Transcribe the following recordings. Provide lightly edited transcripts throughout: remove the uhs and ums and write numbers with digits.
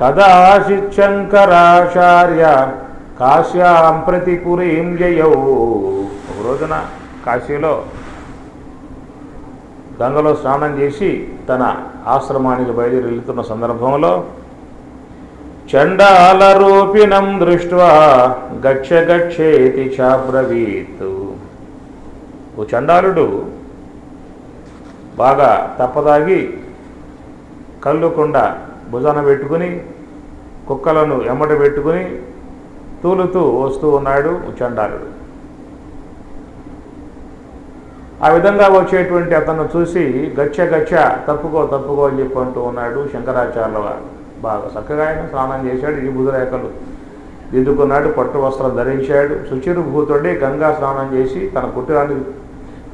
కదాచిత్ శంకరాచార్య కాశ్యాం ప్రతి పురీం జయౌ. ఒక రోజున కాశీలో గంగలో స్నానం చేసి తన ఆశ్రమానికి బయలుదేరి వెళ్తున్న సందర్భంలో చండాల రూపిణం దృష్ట్వా గచ్చ గచ్చేతి చాబ్రవీత్. ఓ చండాలుడు బాగా తప్పదాగి కళ్ళుకుండా భుజాన పెట్టుకుని కుక్కలను ఎమ్మట పెట్టుకుని తూలుతూ వస్తూ ఉన్నాడు చండాలుడు. ఆ విధంగా వచ్చేటువంటి అతను చూసి గచ్చ గచ్చ తప్పుకో తప్పుకో అని చెప్పి అంటూ ఉన్నాడు శంకరాచార్యుల వారు. బాగా చక్కగా ఆయన స్నానం చేశాడు, ఈ బుధరేఖలు దిద్దుకున్నాడు, పట్టు వస్త్రం ధరించాడు, శుచిర్భూతుడే గంగా స్నానం చేసి తన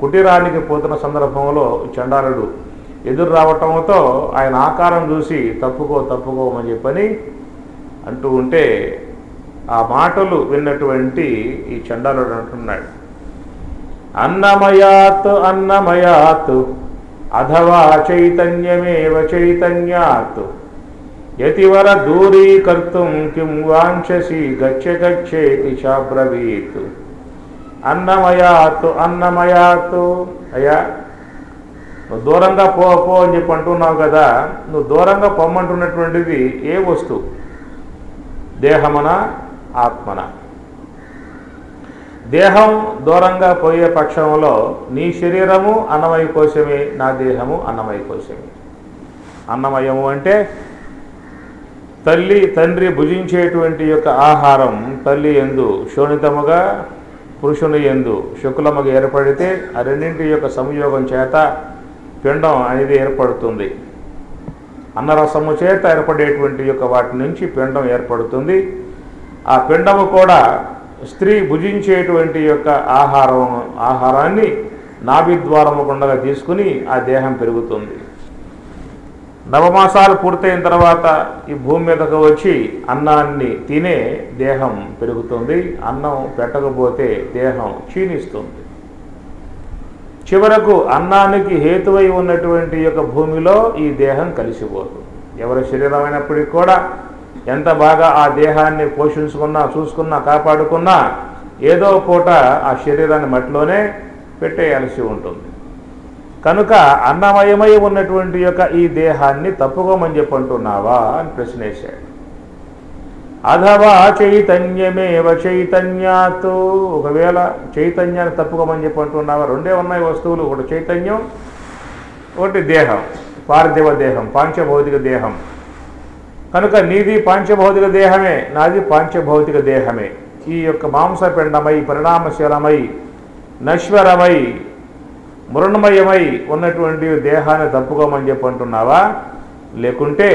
కుటీరానికి పోతున్న సందర్భంలో చండాలుడు ఎదురు రావటంతో ఆయన ఆకారం చూసి తప్పుకో తప్పుకోమని చెప్పని అంటూ ఉంటే ఆ మాటలు విన్నటువంటి ఈ చండాలుడు అంటున్నాడు, అన్నమయాత్ అన్నమయాత్ అథవా చైతన్యమేవ చైతన్యాత్ యతివర దూరీకర్తుం కిం వాంఛసి గచ్చ గచ్చేతి చాబ్రవీత్. అన్నమయాత్ అన్నమయాత్, అయ్యా నువ్వు దూరంగా పో అని చెప్పి అంటున్నావు కదా, నువ్వు దూరంగా పొమ్మంటున్నటువంటిది ఏ వస్తువు? దేహమున ఆత్మన? దేహం దూరంగా పోయే పక్షంలో నీ శరీరము అన్నమయ కోశమే, నా దేహము అన్నమయ కోశమే. అన్నమయము అంటే తల్లి తండ్రి భుజించేటువంటి యొక్క ఆహారం తల్లి యందు శోణితముగా పురుషుని యందు శుక్లముగా ఏర్పడితే ఆ రెండింటి యొక్క సంయోగం చేత పిండం అనేది ఏర్పడుతుంది. అన్నరసము చేత ఏర్పడేటువంటి యొక్క వాటి నుంచి పిండం ఏర్పడుతుంది. ఆ పిండము కూడా స్త్రీ భుజించేటువంటి యొక్క ఆహారాన్ని నాభిద్వారము గుండగా తీసుకుని ఆ దేహం పెరుగుతుంది. నవమాసాలు పూర్తయిన తర్వాత ఈ భూమి మీదకు వచ్చి అన్నాన్ని తినే దేహం పెరుగుతుంది. అన్నం పెట్టకపోతే దేహం క్షీణిస్తుంది. చివరకు అన్నానికి హేతువై ఉన్నటువంటి యొక్క భూమిలో ఈ దేహం కలిసిపోతుంది. ఎవరి శరీరమైనప్పటికీ కూడా ఎంత బాగా ఆ దేహాన్ని పోషించుకున్నా చూసుకున్నా కాపాడుకున్నా ఏదో పూట ఆ శరీరాన్ని మట్టిలోనే పెట్టేయాల్సి ఉంటుంది. కనుక అన్నమయమై ఉన్నటువంటి యొక్క ఈ దేహాన్ని తప్పుకోమని చెప్పంటున్నావా అని ప్రశ్న వేశాడు. అథవా చైతన్యమేవ చైతన్యాత్, ఒకవేళ చైతన్యాన్ని తప్పుకోమని చెప్పంటున్నావా? రెండే ఉన్నాయి వస్తువులు, ఒకటి చైతన్యం, ఒకటి దేహం, పార్థివ దేహం, పాంచభౌతిక దేహం. కనుక నీది పాంచభౌతిక దేహమే, నాది పాంచభౌతిక దేహమే. ఈ యొక్క మాంసపిండమై పరిణామశీలమై నశ్వరమై మృణమయమై ఉన్నటువంటి దేహాన్ని తప్పుకోమని చెప్పంటున్నావా, లేకుంటే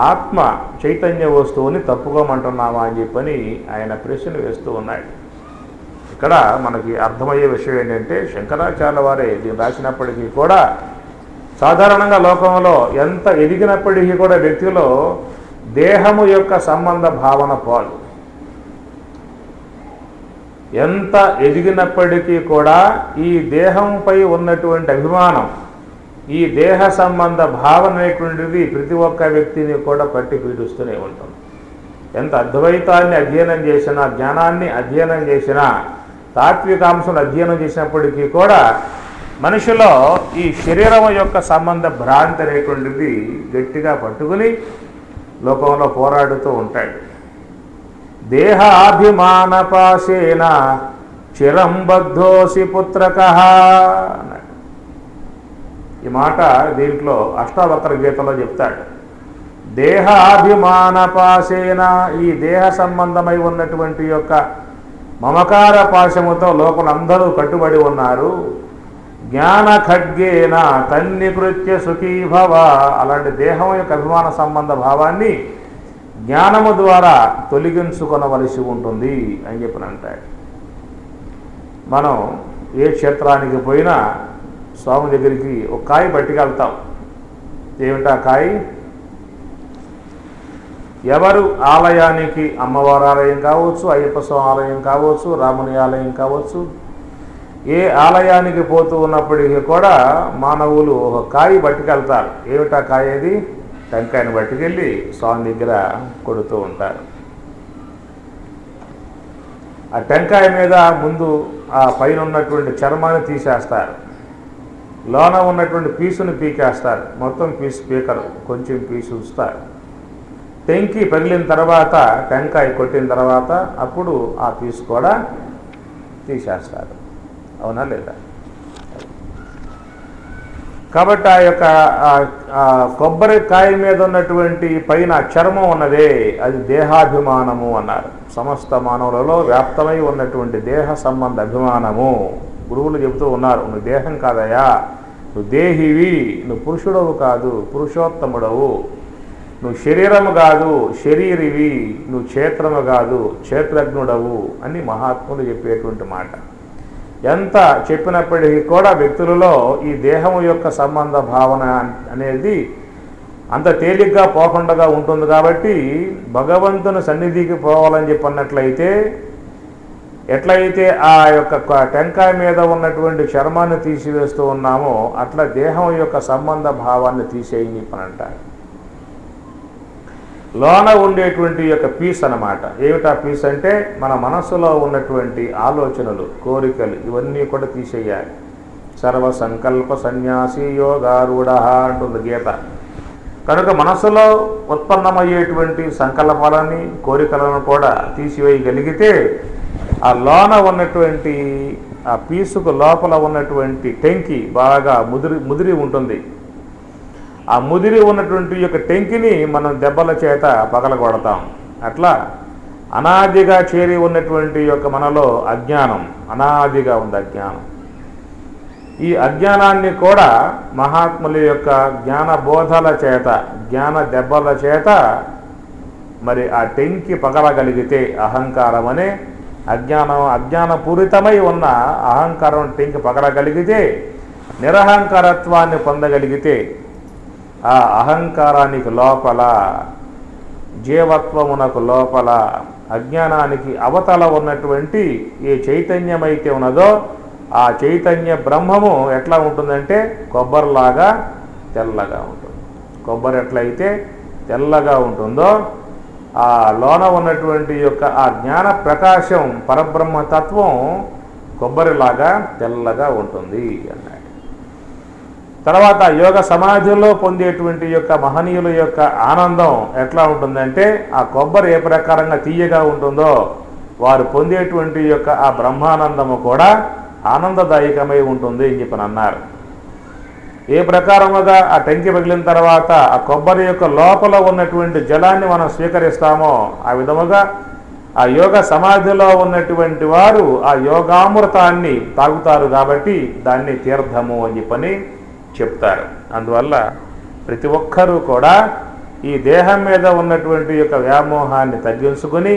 ఆత్మ చైతన్య వస్తువుని తప్పుకోమంటున్నావా అని చెప్పని ఆయన ప్రశ్న వేస్తూ ఉన్నాడు. ఇక్కడ మనకి అర్థమయ్యే విషయం ఏంటంటే శంకరాచార్యుల వారే దీన్ని రాసినప్పటికీ కూడా సాధారణంగా లోకంలో ఎంత ఎదిగినప్పటికీ కూడా వ్యక్తిలో దేహము యొక్క సంబంధ భావన పాలు. ఎంత ఎదిగినప్పటికీ కూడా ఈ దేహంపై ఉన్నటువంటి అభిమానం, ఈ దేహ సంబంధ భావన అనేటువంటిది ప్రతి ఒక్క వ్యక్తిని కూడా పట్టి పీడిస్తూనే ఉంటుంది. ఎంత అద్వైతాన్ని అధ్యయనం చేసినా, జ్ఞానాన్ని అధ్యయనం చేసినా, తాత్వికాంశం అధ్యయనం చేసినప్పటికీ కూడా మనిషిలో ఈ శరీరం యొక్క సంబంధ భ్రాంతి అనేటువంటిది గట్టిగా పట్టుకుని లోకంలో పోరాడుతూ ఉంటాడు. దేహాభిమానపాశేన చిరం బద్ధోసి పుత్రకః అన్నాడు. ఈ మాట దీంట్లో అష్టావక్ర గీతలో చెప్తాడు. దేహాభిమానపాశేన, ఈ దేహ సంబంధమై ఉన్నటువంటి యొక్క మమకార పాశముతో లోకలందరూ కట్టుబడి ఉన్నారు. జ్ఞాన ఖడ్గేన తన్నికృత్య సుఖీభవ, అలాంటి దేహం యొక్క అభిమాన సంబంధ భావాన్ని జ్ఞానము ద్వారా తొలగించుకొనవలసి ఉంటుంది అని చెప్పిన అంటాడు. మనం ఏ క్షేత్రానికి పోయినా స్వామి దగ్గరికి ఒక కాయ పట్టుకెళ్తాం. ఏమిటా కాయ? ఎవరు ఆలయానికి, అమ్మవారి ఆలయం కావచ్చు, అయ్యప్ప స్వామి ఆలయం కావచ్చు, రాముని ఆలయం కావచ్చు, ఏ ఆలయానికి పోతూ ఉన్నప్పటికీ కూడా మానవులు ఒక కాయ పట్టుకెళ్తారు. ఏమిటా కాయ? అది టెంకాయను పట్టుకెళ్ళి స్వామి దగ్గర కొడుతూ ఉంటారు. ఆ టెంకాయ మీద ముందు ఆ పైన ఉన్నటువంటి చర్మాన్ని తీసేస్తారు, లోన ఉన్నటువంటి పీసుని పీకేస్తారు. మొత్తం పీసు పీకరు, కొంచెం పీసు ఉంచుతారు. టెంకి పగిలిన తర్వాత, టెంకాయ కొట్టిన తర్వాత అప్పుడు ఆ పీసు కూడా తీసేస్తారు. అవునా లేదా? కాబట్టి ఆ యొక్క కొబ్బరికాయ మీద ఉన్నటువంటి పైన చర్మం ఉన్నదే అది దేహాభిమానము అన్నారు. సమస్త మానవులలో వ్యాప్తమై ఉన్నటువంటి దేహ సంబంధ అభిమానము. గురువులు చెబుతూ ఉన్నారు, నువ్వు దేహం కాదయా, నువ్వు దేహివి, నువ్వు పురుషుడవు కాదు, పురుషోత్తముడవు. నువ్వు శరీరము కాదు, శరీరివి. నువ్వు క్షేత్రము కాదు, క్షేత్రజ్ఞుడవు అని మహాత్ములు చెప్పేటువంటి మాట. ఎంత చెప్పినప్పటికీ కూడా వ్యక్తులలో ఈ దేహము యొక్క సంబంధ భావన అనేది అంత తేలిగ్గా పోకుండా ఉంటుంది. కాబట్టి భగవంతుని సన్నిధికి పోవాలని చెప్పన్నట్లయితే, ఎట్లయితే ఆ యొక్క టెంకాయ మీద ఉన్నటువంటి చర్మాన్ని తీసివేస్తూ ఉన్నామో అట్లా దేహం యొక్క సంబంధ భావాన్ని తీసేయని చెప్పనంటారు. లోన ఉండేటువంటి యొక్క పీస్ అన్నమాట. ఏమిటా పీస్ అంటే మన మనస్సులో ఉన్నటువంటి ఆలోచనలు, కోరికలు ఇవన్నీ కూడా తీసేయాలి. సర్వ సంకల్ప సన్యాసి యోగారూఢ అంటుంది గీత. కనుక మనస్సులో ఉత్పన్నమయ్యేటువంటి సంకల్పాలని, కోరికలను కూడా తీసివేయగలిగితే ఆ లోన ఉన్నటువంటి ఆ పీసుకు లోపల ఉన్నటువంటి టెంకి బాగా ముదిరి ఉంటుంది. ఆ ముదిరి ఉన్నటువంటి యొక్క టెంకిని మనం దెబ్బల చేత పగలగొడతాం. అట్లా అనాదిగా చేరి ఉన్నటువంటి యొక్క మనలో అజ్ఞానం, అనాదిగా ఉంది అజ్ఞానం. ఈ అజ్ఞానాన్ని కూడా మహాత్ముల యొక్క జ్ఞాన బోధల చేత, జ్ఞాన దెబ్బల చేత మరి ఆ టెంకి పగలగలిగితే, అహంకారం అనే అజ్ఞానపూరితమై ఉన్న అహంకారం టెంకి పగలగలిగితే, నిరహంకారత్వాన్ని పొందగలిగితే, ఆ అహంకారానికి లోపల, జీవత్వమునకు లోపల, అజ్ఞానానికి అవతల ఉన్నటువంటి ఏ చైతన్యమైతే ఉన్నదో ఆ చైతన్య బ్రహ్మము ఎట్లా ఉంటుందంటే కొబ్బరిలాగా తెల్లగా ఉంటుంది. కొబ్బరి ఎట్లయితే తెల్లగా ఉంటుందో ఆ లోన ఉన్నటువంటి యొక్క ఆ జ్ఞాన ప్రకాశం, పరబ్రహ్మతత్వం కొబ్బరిలాగా తెల్లగా ఉంటుంది అన్నాడు. తర్వాత యోగ సమాధిలో పొందేటువంటి యొక్క మహనీయుల యొక్క ఆనందం ఎట్లా ఉంటుందంటే ఆ కొబ్బరి ఏ ప్రకారంగా తీయగా ఉంటుందో వారు పొందేటువంటి యొక్క ఆ బ్రహ్మానందము కూడా ఆనందదాయకమై ఉంటుంది అని చెప్పని అన్నారు. ఏ ప్రకారముగా ఆ టెంకి పగిలిన తర్వాత ఆ కొబ్బరి యొక్క లోపల ఉన్నటువంటి జలాన్ని మనం స్వీకరిస్తామో ఆ విధముగా ఆ యోగ సమాధిలో ఉన్నటువంటి వారు ఆ యోగామృతాన్ని తాగుతారు. కాబట్టి దాన్ని తీర్థము అని చెప్పని చెప్తారు. అందువల్ల ప్రతి ఒక్కరూ కూడా ఈ దేహం మీద ఉన్నటువంటి యొక్క వ్యామోహాన్ని తగ్గించుకొని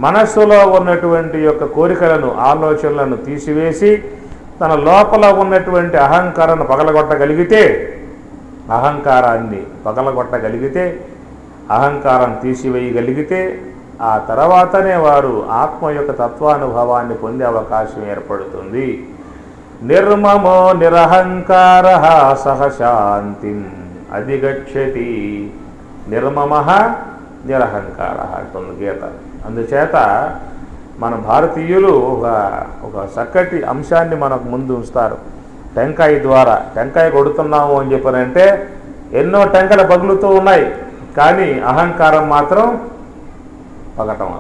మనస్సులో ఉన్నటువంటి యొక్క కోరికలను, ఆలోచనలను తీసివేసి తన లోపల ఉన్నటువంటి అహంకారాన్ని పగలగొట్టగలిగితే, అహంకారం తీసివేయగలిగితే ఆ తర్వాతనే వారు ఆత్మ యొక్క తత్వానుభవాన్ని పొందే అవకాశం ఏర్పడుతుంది. నిర్మమో నిరహంకార సహ శాంతిం అధిగచ్చతి. నిర్మమ నిరహంకార అంటుంది గీత. అందుచేత మన భారతీయులు ఒక చక్కటి అంశాన్ని మనకు ముందు ఉంచుతారు. టెంకాయ ద్వారా టెంకాయ కొడుతున్నాము అని చెప్పనంటే ఎన్నో టెంకలు పగులుతూ ఉన్నాయి, కానీ అహంకారం మాత్రం పగటం.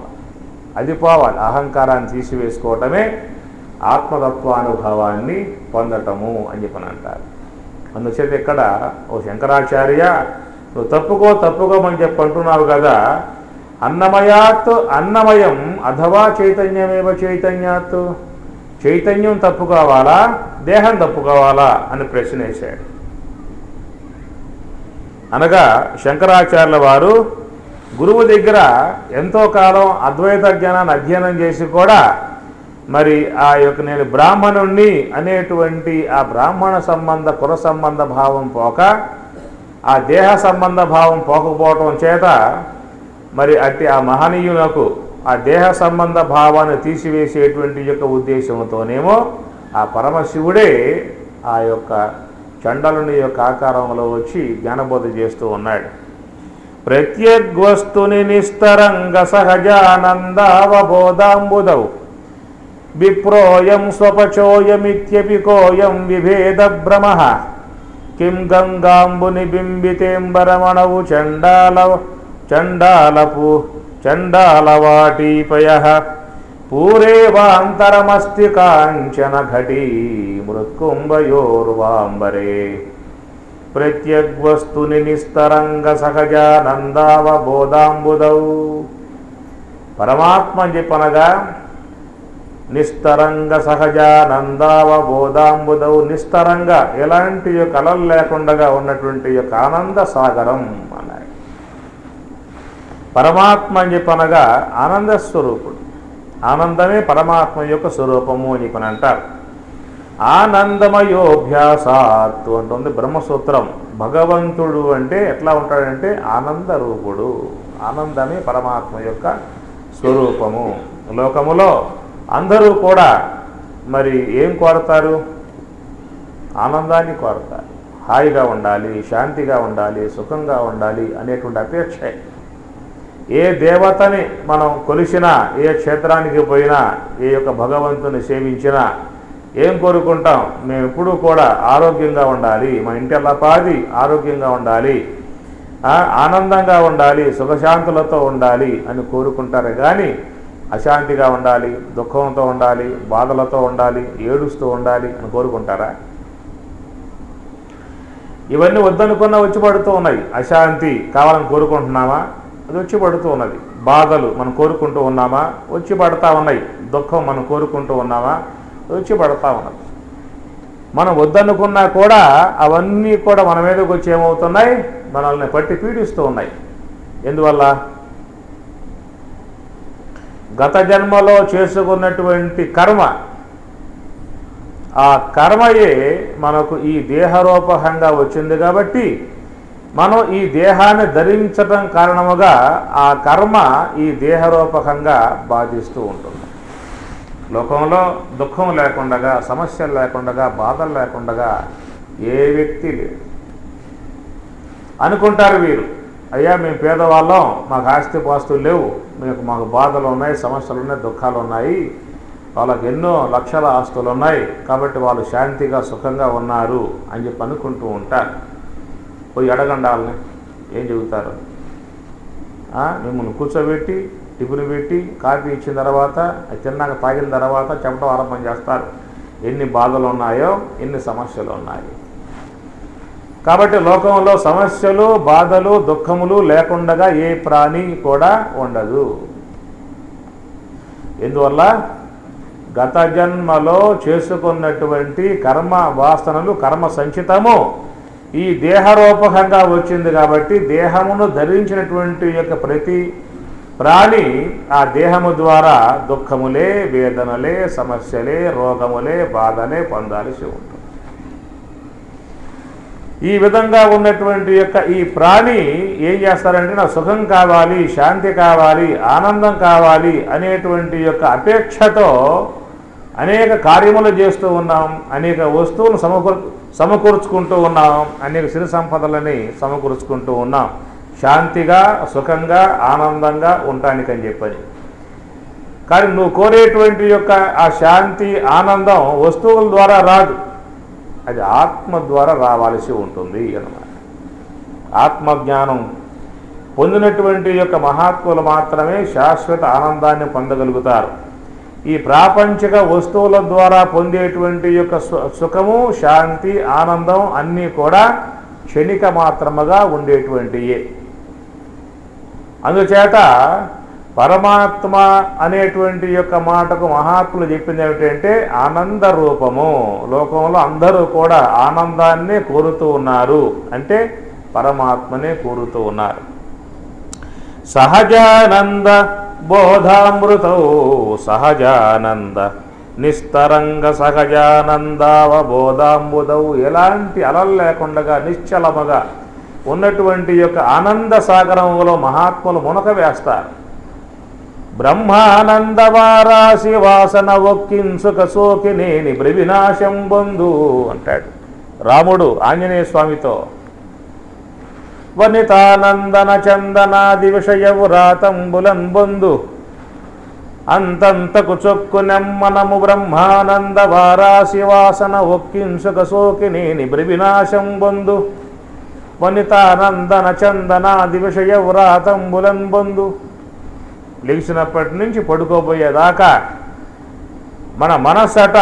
అది పోవాలి. అహంకారాన్ని తీసివేసుకోవటమే ఆత్మతత్వానుభవాన్ని పొందటము అని చెప్పని అంటారు. అందుచేత ఇక్కడ ఓ శంకరాచార్య, నువ్వు తప్పుకోమని చెప్పి అంటున్నావు కదా, అన్నమయాత్ అన్నమయం అథవా చైతన్యమేవ చైతన్యాత్, చైతన్యం తప్పు కావాలా, దేహం తప్పు కావాలా అని ప్రశ్న వేశాడు. అనగా శంకరాచార్యుల వారు గురువు దగ్గర ఎంతో కాలం అద్వైత జ్ఞానాన్ని అధ్యయనం చేసి కూడా మరి ఆ యొక్క నేను బ్రాహ్మణుణ్ణి అనేటువంటి ఆ బ్రాహ్మణ సంబంధ కుల సంబంధ భావం పోక, ఆ దేహ సంబంధ భావం పోకపోవటం చేత మరి అట్టి ఆ మహనీయులకు ఆ దేహ సంబంధ భావాన్ని తీసివేసేటువంటి యొక్క ఉద్దేశంతోనేమో ఆ పరమశివుడే ఆ యొక్క చండలుని యొక్క ఆకారంలో వచ్చి జ్ఞానబోధ చేస్తూ ఉన్నాడు. ప్రత్యగ్వస్తుని నిస్తరంగ సహజానందావబోధాంబుదౌ విప్రోయం స్వపచోయమిత్యపి కోయం విభేద భ్రమః కిం గంగాంబుని బింబితేంబరమణవు చండాలవాటీపయః పూరేవాంతరమస్తి కాంచన ఘటీ మృత్కుంభయోర్వాంబరే ప్రత్యగ్వస్తుని నిస్తరంగ సహజానందావబోధాంబుదౌ. పరమాత్మ అని చెప్పనగా నిస్తరంగ సహజానందావబోధాంబుదౌ, నిస్తరంగా ఎలాంటి యొక్క అలలు లేకుండా ఉన్నటువంటి యొక్క ఆనంద సాగరం అన్నాయి. పరమాత్మ అని చెప్పనగా ఆనంద స్వరూపుడు. ఆనందమే పరమాత్మ యొక్క స్వరూపము అని చెప్పని అంటారు. ఆనందమయోభ్యాసాత్తు అంటుంది బ్రహ్మసూత్రం. భగవంతుడు అంటే ఎట్లా ఉంటాడంటే ఆనంద రూపుడు. ఆనందమే పరమాత్మ యొక్క స్వరూపము. లోకములో అందరూ కూడా మరి ఏం కోరతారు? ఆనందాన్ని కోరతారు. హాయిగా ఉండాలి, శాంతిగా ఉండాలి, సుఖంగా ఉండాలి అనేటువంటి అపేక్ష. ఏ దేవతని మనం కొలిసినా, ఏ క్షేత్రానికి పోయినా, ఏ యొక్క భగవంతుని సేవించినా ఏం కోరుకుంటాం? మేము ఎప్పుడూ కూడా ఆరోగ్యంగా ఉండాలి, మా ఇంటిల్లపాది ఆరోగ్యంగా ఉండాలి, ఆనందంగా ఉండాలి, సుఖశాంతులతో ఉండాలి అని కోరుకుంటారు. కానీ అశాంతిగా ఉండాలి, దుఃఖంతో ఉండాలి, బాధలతో ఉండాలి, ఏడుస్తూ ఉండాలి అని కోరుకుంటారా? ఇవన్నీ వద్దనుకున్నా వచ్చి పడుతూ ఉన్నాయి. అశాంతి కావాలని కోరుకుంటున్నామా? అది వచ్చి పడుతూ ఉన్నది. బాధలు మనం కోరుకుంటూ ఉన్నామా? వచ్చి పడతా ఉన్నాయి. దుఃఖం మనం కోరుకుంటూ ఉన్నామా? వచ్చి పడతా ఉన్నది. మనం వద్దనుకున్నా కూడా అవన్నీ కూడా మన మీదకి వచ్చి ఏమవుతున్నాయి? మనల్ని పట్టి పీడిస్తూ ఉన్నాయి. ఎందువల్ల? గత జన్మలో చేసుకున్నటువంటి కర్మ, ఆ కర్మయే మనకు ఈ దేహరూపకంగా వచ్చింది. కాబట్టి మనం ఈ దేహాన్ని ధరించడం కారణముగా ఆ కర్మ ఈ దేహరూపకంగా బాధిస్తూ ఉంటుంది. లోకంలో దుఃఖం లేకుండా, సమస్యలు లేకుండా, బాధలు లేకుండా ఏ వ్యక్తి లేడు. అనుకుంటారు వీరు, అయ్యా మేము పేదవాళ్ళం, మాకు ఆస్తిపాస్తులు లేవు, మాకు బాధలు ఉన్నాయి, సమస్యలు ఉన్నాయి, దుఃఖాలు ఉన్నాయి, వాళ్ళకి ఎన్నో లక్షల ఆస్తులు ఉన్నాయి, కాబట్టి వాళ్ళు శాంతిగా సుఖంగా ఉన్నారు అని చెప్పి అనుకుంటూ ఉంటారు. పోయి అడగండి వాళ్ళని, ఏం చెబుతారు? మిమ్మల్ని కూర్చోబెట్టి టిఫిన్ పెట్టి కాఫీ ఇచ్చిన తర్వాత, తిన్నాక తాగిన తర్వాత చెప్పడం ఆరంభం చేస్తారు. ఎన్ని బాధలు ఉన్నాయో, ఎన్ని సమస్యలు ఉన్నాయి. కాబట్టి లోకంలో సమస్యలు, బాధలు, దుఃఖములు లేకుండా ఏ ప్రాణి కూడా ఉండదు. ఎందువల్ల? గత జన్మలో చేసుకున్నటువంటి కర్మ వాసనలు, కర్మ సంచితము ఈ దేహరూపకంగా వచ్చింది. కాబట్టి దేహమును ధరించినటువంటి యొక్క ప్రతి ప్రాణి ఆ దేహము ద్వారా దుఃఖములే, వేదనలే, సమస్యలే, రోగములే, బాధలే పొందాల్సి ఉంటుంది. ఈ విధంగా ఉన్నటువంటి యొక్క ఈ ప్రాణి ఏం చేస్తారంటే, నా సుఖం కావాలి, శాంతి కావాలి, ఆనందం కావాలి అనేటువంటి యొక్క అపేక్షతో అనేక కార్యములు చేస్తూ ఉన్నాం, అనేక వస్తువులు సమకూర్చుకుంటూ ఉన్నాం, అనేక సిరి సంపదలని సమకూర్చుకుంటూ ఉన్నాం, శాంతిగా, సుఖంగా, ఆనందంగా ఉండటానికని చెప్పని. కానీ నువ్వు కోరేటువంటి యొక్క ఆ శాంతి, ఆనందం వస్తువుల ద్వారా రాదు, అది ఆత్మ ద్వారా రావాల్సి ఉంటుంది అన్నమాట. ఆత్మజ్ఞానం పొందినటువంటి యొక్క మహాత్ములు మాత్రమే శాశ్వత ఆనందాన్ని పొందగలుగుతారు. ఈ ప్రాపంచిక వస్తువుల ద్వారా పొందేటువంటి యొక్క సుఖము, శాంతి, ఆనందం అన్నీ కూడా క్షణిక మాత్రముగా ఉండేటువంటియే. అందుచేత పరమాత్మ అనేటువంటి యొక్క మాటకు మహాత్ములు చెప్పింది ఏమిటంటే ఆనంద రూపము. లోకంలో అందరూ కూడా ఆనందాన్నే కోరుతూ ఉన్నారు, అంటే పరమాత్మనే కోరుతూ ఉన్నారు. సహజానంద బోధామృతౌ సహజానంద నిస్తరంగ సహజానందావబోధాంబుదౌ. ఎలాంటి అలలు లేకుండా నిశ్చలముగా ఉన్నటువంటి యొక్క ఆనంద సాగరంలో మహాత్ములు మునక వేస్తారు. బ్రహ్మానందవారాసి వాసన ఒక్కింసుక సోకినేని బ్రవినాశం బంధు అంటాడు రాముడు ఆంజనేయ స్వామితో. వనితానందన చందనాది విషయవ్రాతంబులన్ బొందు అంతంతకు చొక్కు నెమ్మనము బ్రహ్మానంద వారాసి వాసన ఒక్కింసుక సోకినేని బ్రవినాశం బొందు వనితానందన చందనాది విషయవ్రాతంబులన్ బొందు. లేచినప్పటి నుంచి పడుకోబోయేదాకా మన మనస్సట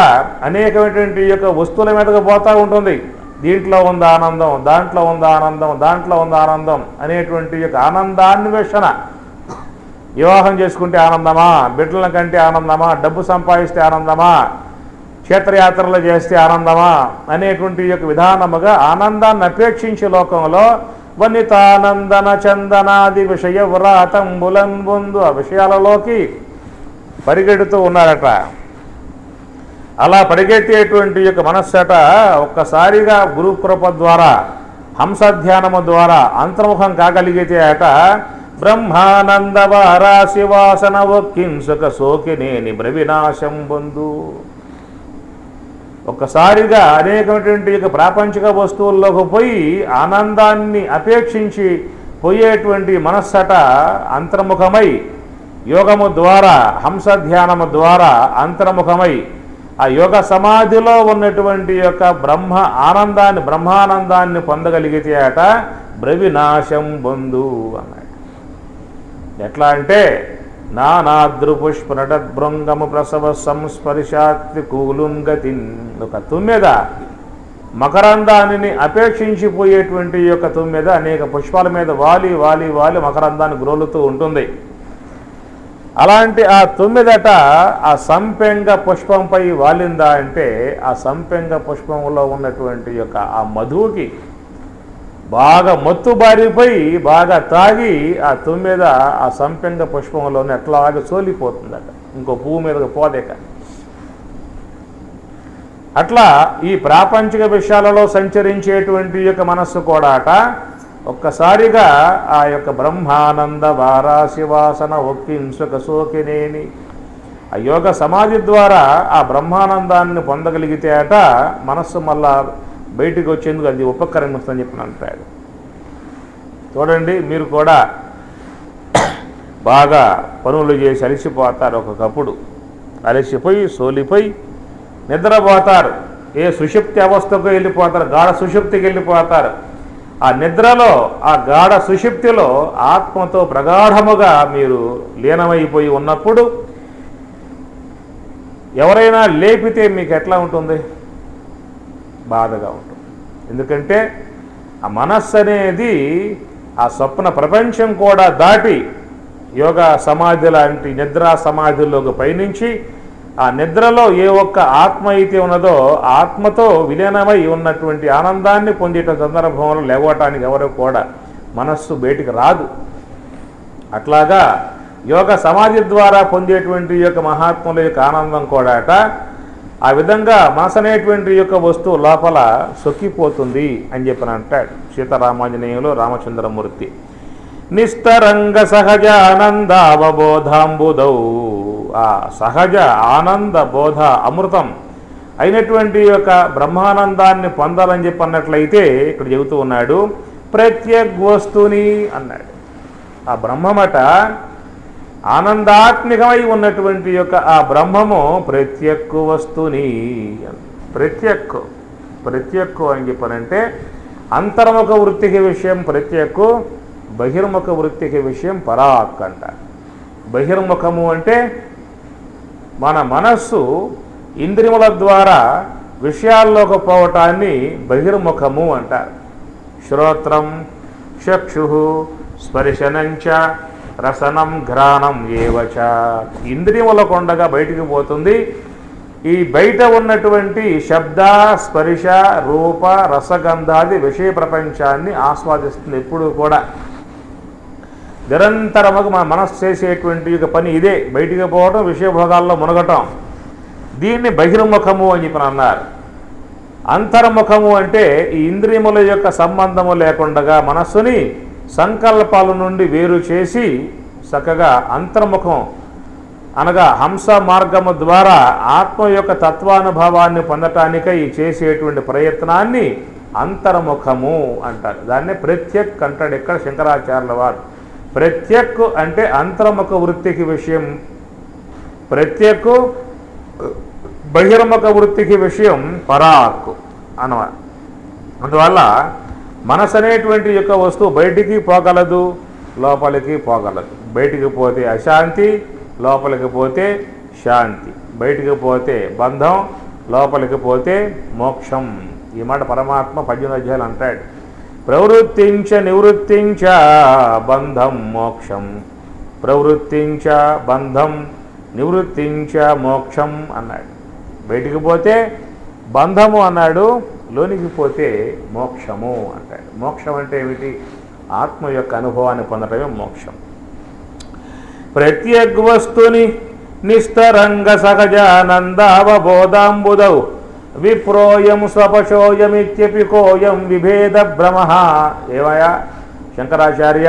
అనేకమైనటువంటి యొక్క వస్తువుల మీదకు పోతూ ఉంటుంది. దీంట్లో ఉంది ఆనందం, దాంట్లో ఉంది ఆనందం, దాంట్లో ఉంది ఆనందం అనేటువంటి యొక్క ఆనందాన్వేషణ. వివాహం చేసుకుంటే ఆనందమా, బిడ్డల కంటే ఆనందమా, డబ్బు సంపాదిస్తే ఆనందమా, క్షేత్రయాత్రలు చేస్తే ఆనందమా అనేటువంటి యొక్క విధానముగా ఆనందాన్ని అపేక్షించే లోకంలో వనితానందన చందనాది విషయ వ్రాతంబులన్ బొందు ఆ విషయాలలోకి పరిగెడుతూ ఉన్నారట. అలా పరిగెత్తేటువంటి యొక్క మనస్సట ఒక్కసారిగా గురుకృప ద్వారా హంసధ్యానము ద్వారా అంతర్ముఖం కాగలిగితే అట బ్రహ్మానంద వారాసి వాసన ఒక్కింసుక సోకినేని బ్రవినాశం బొందు. ఒక్కసారిగా అనేకమైనటువంటి యొక్క ప్రాపంచిక వస్తువుల్లోకి పోయి ఆనందాన్ని అపేక్షించి పోయేటువంటి మనస్సట అంతర్ముఖమై యోగము ద్వారా హంసధ్యానము ద్వారా అంతర్ముఖమై ఆ యోగ సమాధిలో ఉన్నటువంటి యొక్క బ్రహ్మానందాన్ని పొందగలిగితే అట బ్రవినాశం బొందు అన్నాడు. ఎట్లా అంటే నానాద్రుపుష్పనటద్భృంగము ప్రసవ సంస్పర్శాత్రి కూలుంగతిన్. ఒక తుమ్మెద మకరందాన్ని అపేక్షించిపోయేటువంటి యొక్క తుమ్మెద అనేక పుష్పాల మీద వాలి వాలి వాలి మకరందాన్ని గ్రోలుతూ ఉంటుంది. అలాంటి ఆ తుమ్మెదట ఆ సంపెంగ పుష్పంపై వాలిందా అంటే ఆ సంపెంగ పుష్పంలో ఉన్నటువంటి యొక్క ఆ మధువుకి బాగా మత్తు బారిపోయి బాగా తాగి ఆ తుమ్మెద ఆ సంపెంగ పుష్పంలోనే అట్లాగే సోలిపోతుందట, ఇంకో పువ్వు మీదకి పోదేక. అట్లా ఈ ప్రాపంచిక విషయాలలో సంచరించేటువంటి యొక్క మనస్సు కూడా అట ఒక్కసారిగా ఆ యొక్క బ్రహ్మానంద వారాసి వాసన ఒక్కింసుక సోకినేని ఆ యోగ సమాధి ద్వారా ఆ బ్రహ్మానందాన్ని పొందగలిగితే అట మనస్సు మళ్ళా బయటికి వచ్చేందుకు అది ఉపకరణిస్తుందని చెప్పి అంటాడు. చూడండి, మీరు కూడా బాగా పనులు చేసి అలసిపోతారు. ఒకప్పుడు అలసిపోయి సోలిపోయి నిద్రపోతారు. ఏ సుషుప్తి అవస్థకు వెళ్ళిపోతారు, గాఢ సుషుప్తికి వెళ్ళిపోతారు. ఆ నిద్రలో ఆ గాఢ సుషుప్తిలో ఆత్మతో ప్రగాఢముగా మీరు లీనమైపోయి ఉన్నప్పుడు ఎవరైనా లేపితే మీకు ఎట్లా ఉంటుంది? బాధగా ఉంటుంది. ఎందుకంటే ఆ మనస్సు అనేది ఆ స్వప్న ప్రపంచం కూడా దాటి యోగ సమాధి లాంటి నిద్రా సమాధిలోకి పయనించి ఆ నిద్రలో ఏ ఒక్క ఆత్మ అయితే ఉన్నదో ఆత్మతో విలీనమై ఉన్నటువంటి ఆనందాన్ని పొందేట సందర్భంలో లేవటానికి ఎవరు కూడా మనస్సు బయటికి రాదు. అట్లాగా యోగ సమాధి ద్వారా పొందేటువంటి యొక్క మహాత్ముల యొక్క ఆనందం కూడాట ఆ విధంగా మనసు అనేటువంటి యొక్క వస్తువు లోపల సొక్కిపోతుంది అని చెప్పని అంటాడు సీతారామాంజనేయులు రామచంద్రమూర్తి. నిస్తరంగ సహజ ఆనందావబోధాంబుదౌ. ఆ సహజ ఆనంద బోధ అమృతం అయినటువంటి యొక్క బ్రహ్మానందాన్ని పొందాలని చెప్పి అన్నట్లయితే ఇక్కడ చెబుతూ ఉన్నాడు ప్రత్యేక్ వస్తుని అన్నాడు. ఆ బ్రహ్మమట ఆనందాత్మికమై ఉన్నటువంటి యొక్క ఆ బ్రహ్మము ప్రత్యక్కు వస్తుని. ప్రత్యక్కు అని చెప్పనంటే అంతర్ముఖ వృత్తికి విషయం ప్రత్యక్కు, బహిర్ముఖ వృత్తికి విషయం పరాక్ అంట. బహిర్ముఖము అంటే మన మనస్సు ఇంద్రియముల ద్వారా విషయాల్లోకి పోవటాన్ని బహిర్ముఖము అంటారు. శ్రోత్రం చక్షు స్పర్శనంచ రసనం ఘ్రాణం ఏవచ. ఇంద్రియముల కొండగా బయటికి పోతుంది. ఈ బయట ఉన్నటువంటి శబ్ద స్పర్శ రూప రసగంధాది విషయ ప్రపంచాన్ని ఆస్వాదిస్తుంది. ఎప్పుడు కూడా నిరంతరముగా మన మనస్సు చేసేటువంటి ఒక పని ఇదే, బయటికి పోవటం, విషయభోగాల్లో మునగటం. దీన్ని బహిర్ముఖము అని చెప్పి అన్నారు. అంతర్ముఖము అంటే ఈ ఇంద్రియముల యొక్క సంబంధము లేకుండా మనస్సుని సంకల్పాల నుండి వేరు చేసి చక్కగా అంతర్ముఖం అనగా హంస మార్గము ద్వారా ఆత్మ యొక్క తత్వానుభవాన్ని పొందటానికై చేసేటువంటి ప్రయత్నాన్ని అంతర్ముఖము అంటారు. దాన్నే ప్రత్యక్ అంటాడు ఇక్కడ శంకరాచార్యుల వారు. ప్రత్యక్ అంటే అంతర్ముఖ వృత్తికి విషయం, ప్రత్యక్ బహిర్ముఖ వృత్తికి విషయం పరాక్ అన్నమాట. అందువల్ల మనసు అనేటువంటి యొక్క వస్తువు బయటికి పోగలదు, లోపలికి పోగలదు. బయటికి పోతే అశాంతి, లోపలికి పోతే శాంతి. బయటికి పోతే బంధం, లోపలికి పోతే మోక్షం. ఈ మాట పరమాత్మ 18 అధ్యాయాలు అంటాడు. ప్రవృత్తించ నివృత్తించ బంధం మోక్షం, ప్రవృత్తించ బంధం నివృత్తించ మోక్షం అన్నాడు. బయటికి పోతే బంధము అన్నాడు, లోనికి పోతే మోక్షము అంటాడు. మోక్షం అంటే ఏమిటి? ఆత్మ యొక్క అనుభవాన్ని పొందడమే మోక్షం. ప్రత్యగ్వస్తుని నిస్తరంగ సహజానందావబోధాంబుదౌ విప్రోయం స్వపశోయమిత్యపి కోయం విభేద భ్రమ. ఏమయ్యా శంకరాచార్య,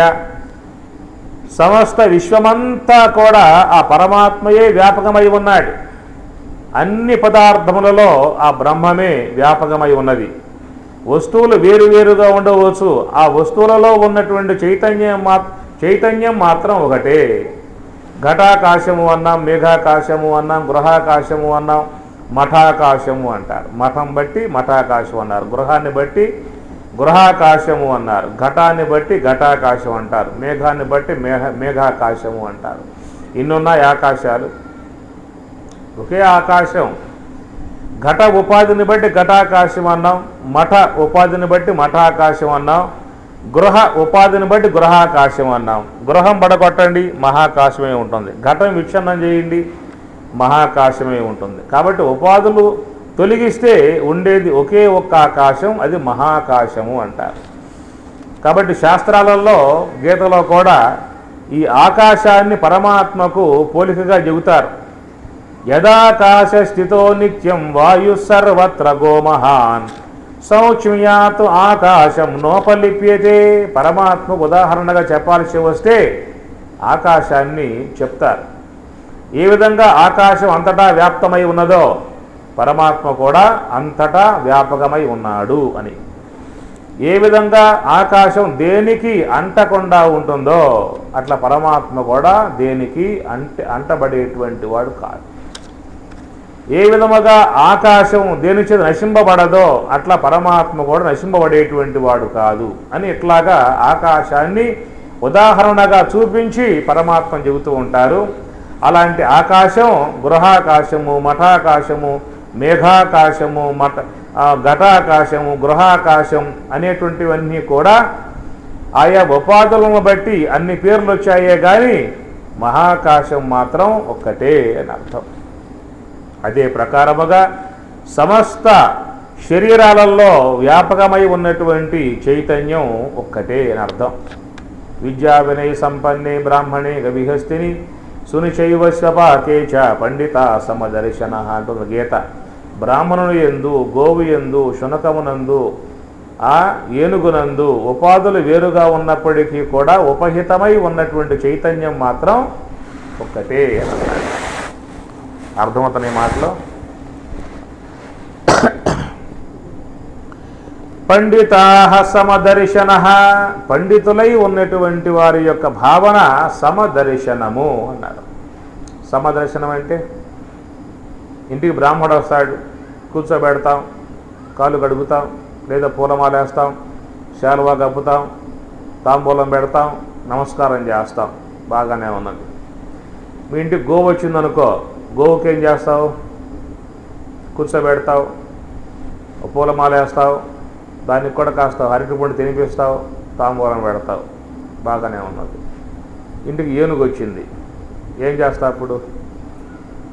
సమస్త విశ్వమంతా కూడా ఆ పరమాత్మయే వ్యాపకమై ఉన్నాడు. అన్ని పదార్థములలో ఆ బ్రహ్మమే వ్యాపకమై ఉన్నది. వస్తువులు వేరువేరుగా ఉండవచ్చు, ఆ వస్తువులలో ఉన్నటువంటి చైతన్యం మాత్రం ఒకటే. ఘటాకాశము అన్నాం, మేఘాకాశము అన్నాం, గృహాకాశము అన్నాం, మఠాకాశము అంటారు. మఠం బట్టి మఠాకాశం అన్నారు, గృహాన్ని బట్టి గృహాకాశము అన్నారు, ఘటాన్ని బట్టి ఘటాకాశం అంటారు, మేఘాన్ని బట్టి మేఘాకాశము అంటారు. ఇన్నున్నాయి ఆకాశాలు, ఒకే ఆకాశం. ఘట ఉపాధిని బట్టి ఘటాకాశం అన్నాం, మఠ ఉపాధిని బట్టి మఠాకాశం అన్నాం, గృహ ఉపాధిని బట్టి గృహాకాశం అన్నాం. గృహం పడగొట్టండి, మహాకాశమే ఉంటుంది. ఘటం విచ్ఛిన్నం చేయండి, మహాకాశమే ఉంటుంది. కాబట్టి ఉపాధులు తొలగిస్తే ఉండేది ఒకే ఒక్క ఆకాశం, అది మహాకాశము అంటారు. కాబట్టి శాస్త్రాలలో గీతలో కూడా ఈ ఆకాశాన్ని పరమాత్మకు పోలికగా చెబుతారు. యదాకాశ స్థితో నిత్యం వాయు సర్వత్ర గోమహాన్ సౌక్ష్మ్యాత్ ఆకాశం నోపలిప్యతే. పరమాత్మకు ఉదాహరణగా చెప్పాల్సి వస్తే ఆకాశాన్ని చెప్తారు. ఏ విధంగా ఆకాశం అంతటా వ్యాప్తమై ఉన్నదో పరమాత్మ కూడా అంతటా వ్యాపకమై ఉన్నాడు అని. ఏ విధంగా ఆకాశం దేనికి అంటకుండా ఉంటుందో అట్లా పరమాత్మ కూడా దేనికి అంటబడేటువంటి వాడు కాదు. ఏ విధముగా ఆకాశం దేని చేత నశింపబడదో అట్లా పరమాత్మ కూడా నశింపబడేటువంటి వాడు కాదు అని ఇట్లాగా ఆకాశాన్ని ఉదాహరణగా చూపించి పరమాత్మ చెబుతూ ఉంటారు. అలాంటి ఆకాశం గృహాకాశము, మఠాకాశము, మేఘాకాశము, ఘటాకాశము, గృహాకాశం అనేటువంటివన్నీ కూడా ఆయా ఉపాధులను బట్టి అన్ని పేర్లు వచ్చాయే కానీ మహాకాశం మాత్రం ఒక్కటే అని అర్థం. అదే ప్రకారముగా సమస్త శరీరాలలో వ్యాపకమై ఉన్నటువంటి చైతన్యం ఒక్కటే అని అర్థం. విద్యా వినయ సంపన్నే బ్రాహ్మణే గవిహస్తిని సునిచైవ స్వపాకే చ పండిత సమదర్శన అంటుంది గీత. బ్రాహ్మణుని యందు, గోవు యందు, శునకమునందు, ఆ ఏనుగునందు ఉపాధులు వేరుగా ఉన్నప్పటికీ కూడా ఉపహితమై ఉన్నటువంటి చైతన్యం మాత్రం ఒక్కటే అని అన్నాడు. అర్థమవుతున్న మాటలో పండితా సమదర్శన, పండితులై ఉన్నటువంటి వారి యొక్క భావన సమదర్శనము అన్నారు. సమదర్శనం అంటే ఇంటికి బ్రాహ్మడు వస్తాడు, కూర్చోబెడతాం, కాళ్ళు కడుగుతాం, లేదా పూలమాల వేస్తాం, శాలువా కప్పుతాం, తాంబూలం పెడతాం, నమస్కారం చేస్తాం, బాగానే ఉన్నది. మీ ఇంటికి గోవు వచ్చిందనుకో, గోవుకి ఏం చేస్తావు? కూర్చోబెడతావు, పూలమాల వేస్తావు, దానికి కూడా కాస్త అరటిపండు తినిపిస్తావు, తాంబూలం పెడతావు, బాగానే ఉన్నది. ఇంటికి ఏనుగు వచ్చింది, ఏం చేస్తావు అప్పుడు?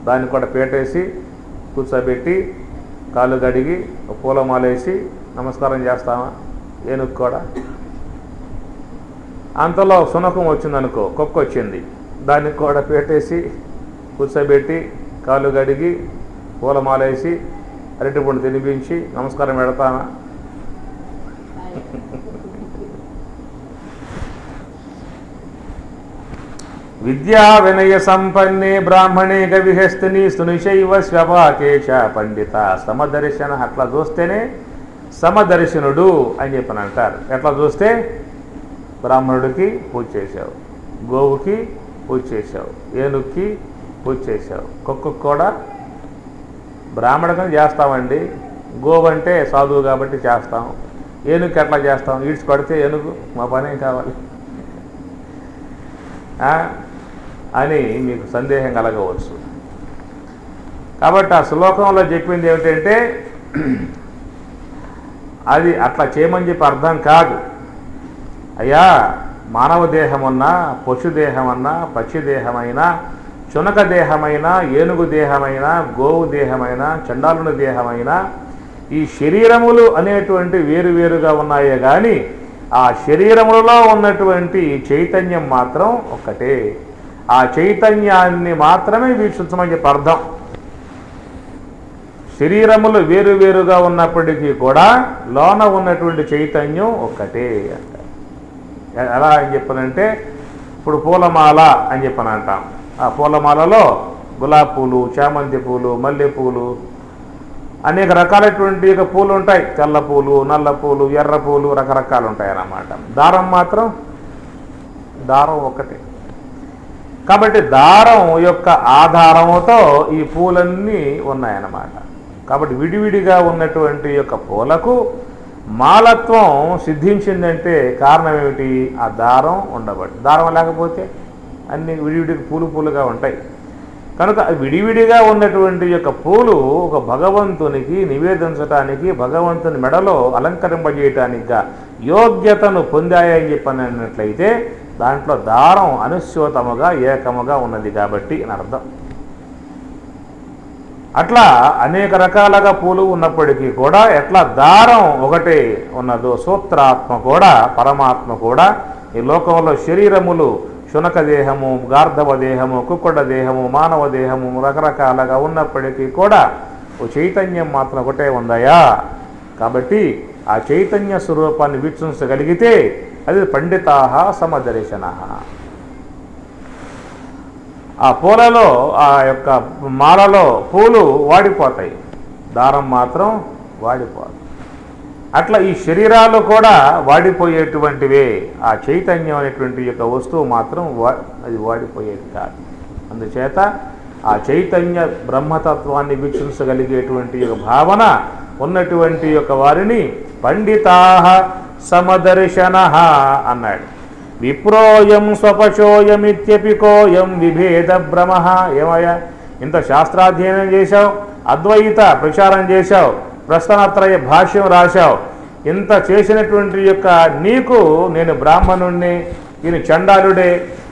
దాన్ని కూడా పేటేసి కూర్చోబెట్టి కాళ్ళు కడిగి పూలమాల వేసి నమస్కారం చేస్తావా? ఏనుగు కూడా. అంతలో శునకం వచ్చిందనుకో, కుక్క వచ్చింది, దానికి కూడా పేటేసి కూర్చోబెట్టి కాళ్ళు కడిగి పూలమాల వేసి అరటిపండు తినిపించి నమస్కారం పెడతానా? విద్యా వినయ సంపన్నే బ్రాహ్మణే గవిహస్తిని సునిశైవ స్వపాకేశ పండిత సమదర్శన. అట్లా చూస్తేనే సమదర్శనుడు అని చెప్పని అంటారు. ఎట్లా చూస్తే బ్రాహ్మణుడికి పూజ చేశావు, గోవుకి పూజ చేశావు, ఏనుగుకి పూజ చేశావు, కుక్కకు కూడా బ్రాహ్మణకం చేస్తామండి, గోవు అంటే సాధువు కాబట్టి చేస్తాం, ఏనుగుకి ఎట్లా చేస్తాం, ఈడ్చి కొడితే ఏనుగు మా పనేం కావాలి అని మీకు సందేహం కలగవచ్చు. కాబట్టి ఆ శ్లోకంలో చెప్పింది ఏమిటంటే అది అట్లా చేయమని చెప్పి అర్థం కాదు. అయ్యా, మానవ దేహమన్నా, పశు దేహమన్నా, పక్షి దేహమైనా, చునక దేహమైనా, ఏనుగు దేహమైనా, గోవు దేహమైనా, చండాలుని దేహమైనా, ఈ శరీరములు అనేటువంటి వేరువేరుగా ఉన్నాయే కానీ ఆ శరీరములలో ఉన్నటువంటి చైతన్యం మాత్రం ఒక్కటే. ఆ చైతన్యాన్ని మాత్రమే వీక్షించమని చెప్పి అర్థం. శరీరములు వేరువేరుగా ఉన్నప్పటికీ కూడా లోన ఉన్నటువంటి చైతన్యం ఒక్కటే అంట. ఎలా అని చెప్పనంటే, ఇప్పుడు పూలమాల అని చెప్పని అంటాం. ఆ పూలమాలలో గులాబీ పూలు, చామంతి పూలు, మల్లె పూలు, అనేక రకాలైనటువంటి పూలు ఉంటాయి. తెల్ల పూలు, నల్ల పూలు, ఎర్ర పూలు, రకరకాలు ఉంటాయి అన్నమాట. దారం మాత్రం దారం ఒక్కటే. కాబట్టి దారం యొక్క ఆధారముతో ఈ పూలన్నీ ఉన్నాయన్నమాట. కాబట్టి విడివిడిగా ఉన్నటువంటి యొక్క పూలకు మాలత్వం సిద్ధించిందంటే కారణం ఏమిటి? ఆ దారం ఉండబట్టి. దారం లేకపోతే అన్ని విడివిడిగా పూలు పూలుగా ఉంటాయి. కనుక విడివిడిగా ఉన్నటువంటి యొక్క పూలు ఒక భగవంతునికి నివేదించటానికి, భగవంతుని మెడలో అలంకరింపజేయటానికిగా యోగ్యతను పొందాయని చెప్పినట్లయితే దాంట్లో దారం అనుస్యూతముగా ఏకముగా ఉన్నది కాబట్టి అని అర్థం. అట్లా అనేక రకాలుగా పూలు ఉన్నప్పటికీ కూడా ఎట్లా దారం ఒకటే ఉన్నదో సూత్రాత్మ కూడా, పరమాత్మ కూడా ఈ లోకంలో శరీరములు శునక దేహము, గార్ధవ దేహము, కుక్కుడ దేహము, మానవ దేహము రకరకాలుగా ఉన్నప్పటికీ కూడా ఓ చైతన్యం మాత్రం ఒకటే ఉందయా. కాబట్టి ఆ చైతన్య స్వరూపాన్ని వీక్షించగలిగితే అది పండితాహ సమదర్శన. ఆ పూలలో, ఆ యొక్క మాలలో పూలు వాడిపోతాయి, దారం మాత్రం వాడిపోదు. అట్లా ఈ శరీరాలు కూడా వాడిపోయేటువంటివే. ఆ చైతన్యం అనేటువంటి యొక్క వస్తువు మాత్రం అది వాడిపోయేది కాదు. అందుచేత ఆ చైతన్య బ్రహ్మతత్వాన్ని వీక్షించగలిగేటువంటి యొక్క భావన ఉన్నటువంటి యొక్క వారిని పండితాః సమదర్శనః అన్నాడు. విప్రోయం స్వపశోయమిత్యపికోయం విభేద భ్రమః. ఏమయ్యా, ఇంత శాస్త్రాధ్యయనం చేశావు, అద్వైత ప్రచారం చేశావు, ప్రస్థానత్రయ భాష్యం రాశావు, ఇంత చేసినటువంటి యొక్క నీకు నేను బ్రాహ్మణుణ్ణి, ఈయన చండాలుడే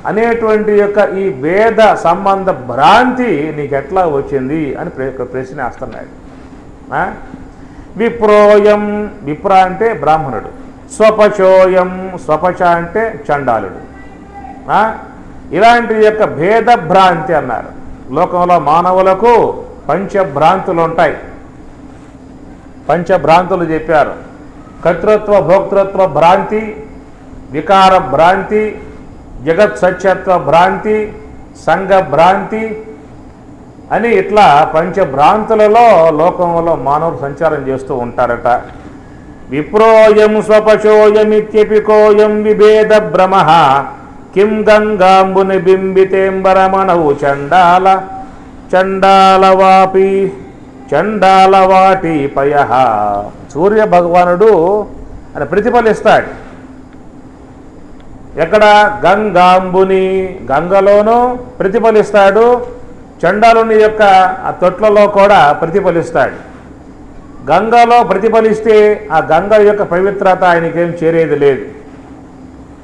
అనేటువంటి యొక్క ఈ భేద సంబంధ భ్రాంతి నీకెట్లా వచ్చింది అని ప్రశ్న వేస్తున్నాడు. విప్రోయం, విప్ర అంటే బ్రాహ్మణుడు, స్వపచోయం, స్వపచ అంటే చండాలుడు. ఇలాంటి యొక్క భేద భ్రాంతి అన్నారు. లోకంలో మానవులకు పంచభ్రాంతులు ఉంటాయి. పంచభ్రాంతులు చెప్పారు. కర్తృత్వ భోక్తృత్వ భ్రాంతి, వికార భ్రాంతి, జగత్ సత్యత్వ భ్రాంతి, సంఘ భ్రాంతి అని ఇట్లా పంచభ్రాంతులలో లోకంలో మానవులు సంచారం చేస్తూ ఉంటారట. విప్రోయం స్వపశోయమిత్యపికోయం విభేద భ్రమః కిం గంగాంబుని బింబితేంబరమణవు చండాల చండాలవాపి చండాలవాటి పయ. సూర్య భగవానుడు అని ప్రతిఫలిస్తాడు. ఎక్కడ? గంగాంబుని, గంగలోనూ ప్రతిఫలిస్తాడు, చండాలుని యొక్క ఆ తొట్లలో కూడా ప్రతిఫలిస్తాడు. గంగలో ప్రతిఫలిస్తే ఆ గంగ యొక్క పవిత్రత ఆయనకేం చేరేది లేదు.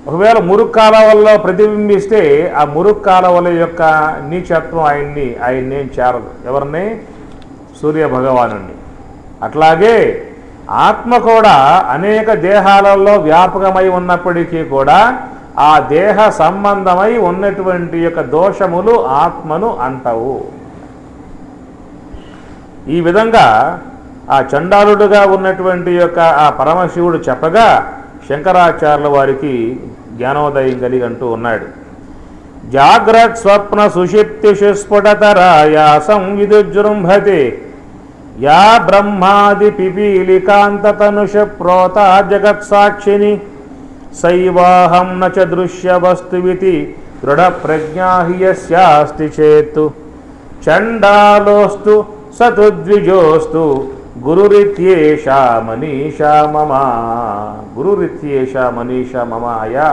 ఒకవేళ మురుగు కాలవల్లో ప్రతిబింబిస్తే ఆ మురుగు కాలవల యొక్క నీచత్వం ఆయన్నేం చేరదు. ఎవరిని? సూర్య భగవానుణ్ణి. అట్లాగే ఆత్మ కూడా అనేక దేహాలలో వ్యాపకమై ఉన్నప్పటికీ కూడా ఆ దేహ సంబంధమై ఉన్నటువంటి యొక్క దోషములు ఆత్మను అంటవు. ఈ విధంగా ఆ చండాలుడుగా ఉన్నటువంటి యొక్క ఆ పరమశివుడు చెప్పగా శంకరాచార్యుల వారికి జ్ఞానోదయం కలిగి అంటూ ఉన్నాడు. జాగ్రత్ స్వప్న సుషిప్తిషు స్ఫుటతరాయాసం విదుజృంభతే యా బ్రహ్మాది పిపీలికాంతతనుష ప్రోత జగత్సాక్షిని సైవాహం నచ దృశ్య వస్తువితి దృఢ ప్రజ్ఞా హి యస్యాస్తి చేత్ చండాలోస్తు సతుద్విజోస్తు గురురిత్యేషా మనీషా మమ. గురురిత్యేషా మనీషా మమ. అయా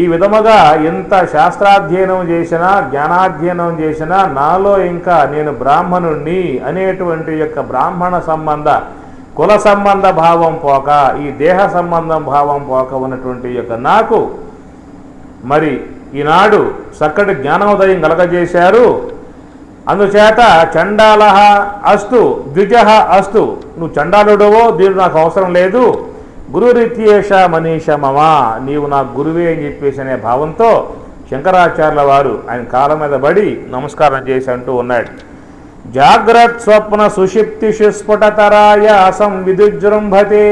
ఈ విధముగా ఎంత శాస్త్రాధ్యయనం చేసినా జ్ఞానాధ్యయనం చేసినా నాలో ఇంకా నేను బ్రాహ్మణుణ్ణి అనేటువంటి యొక్క బ్రాహ్మణ సంబంధ కుల సంబంధ భావం పోక, ఈ దేహ సంబంధం భావం పోక ఉన్నటువంటి యొక్క నాకు మరి ఈనాడు చక్కటి జ్ఞానోదయం కలగజేశారు. అందుచేత చండాల అస్తు ద్విజ అస్తు, నువ్వు చండాలుడవో దీని నాకు అవసరం లేదు, గురురిత్యేష మనీష మమ, నీవు నా గురువే అని చెప్పేసి అనే భావంతో శంకరాచార్యుల వారు ఆయన కాళ్ళ మీద పడి నమస్కారం చేసి అంటూ ఉన్నాడు. జాగ్రత్ స్వప్న సుషిప్తిషు స్ఫుటతరాయ సంవిదుజృంభతే.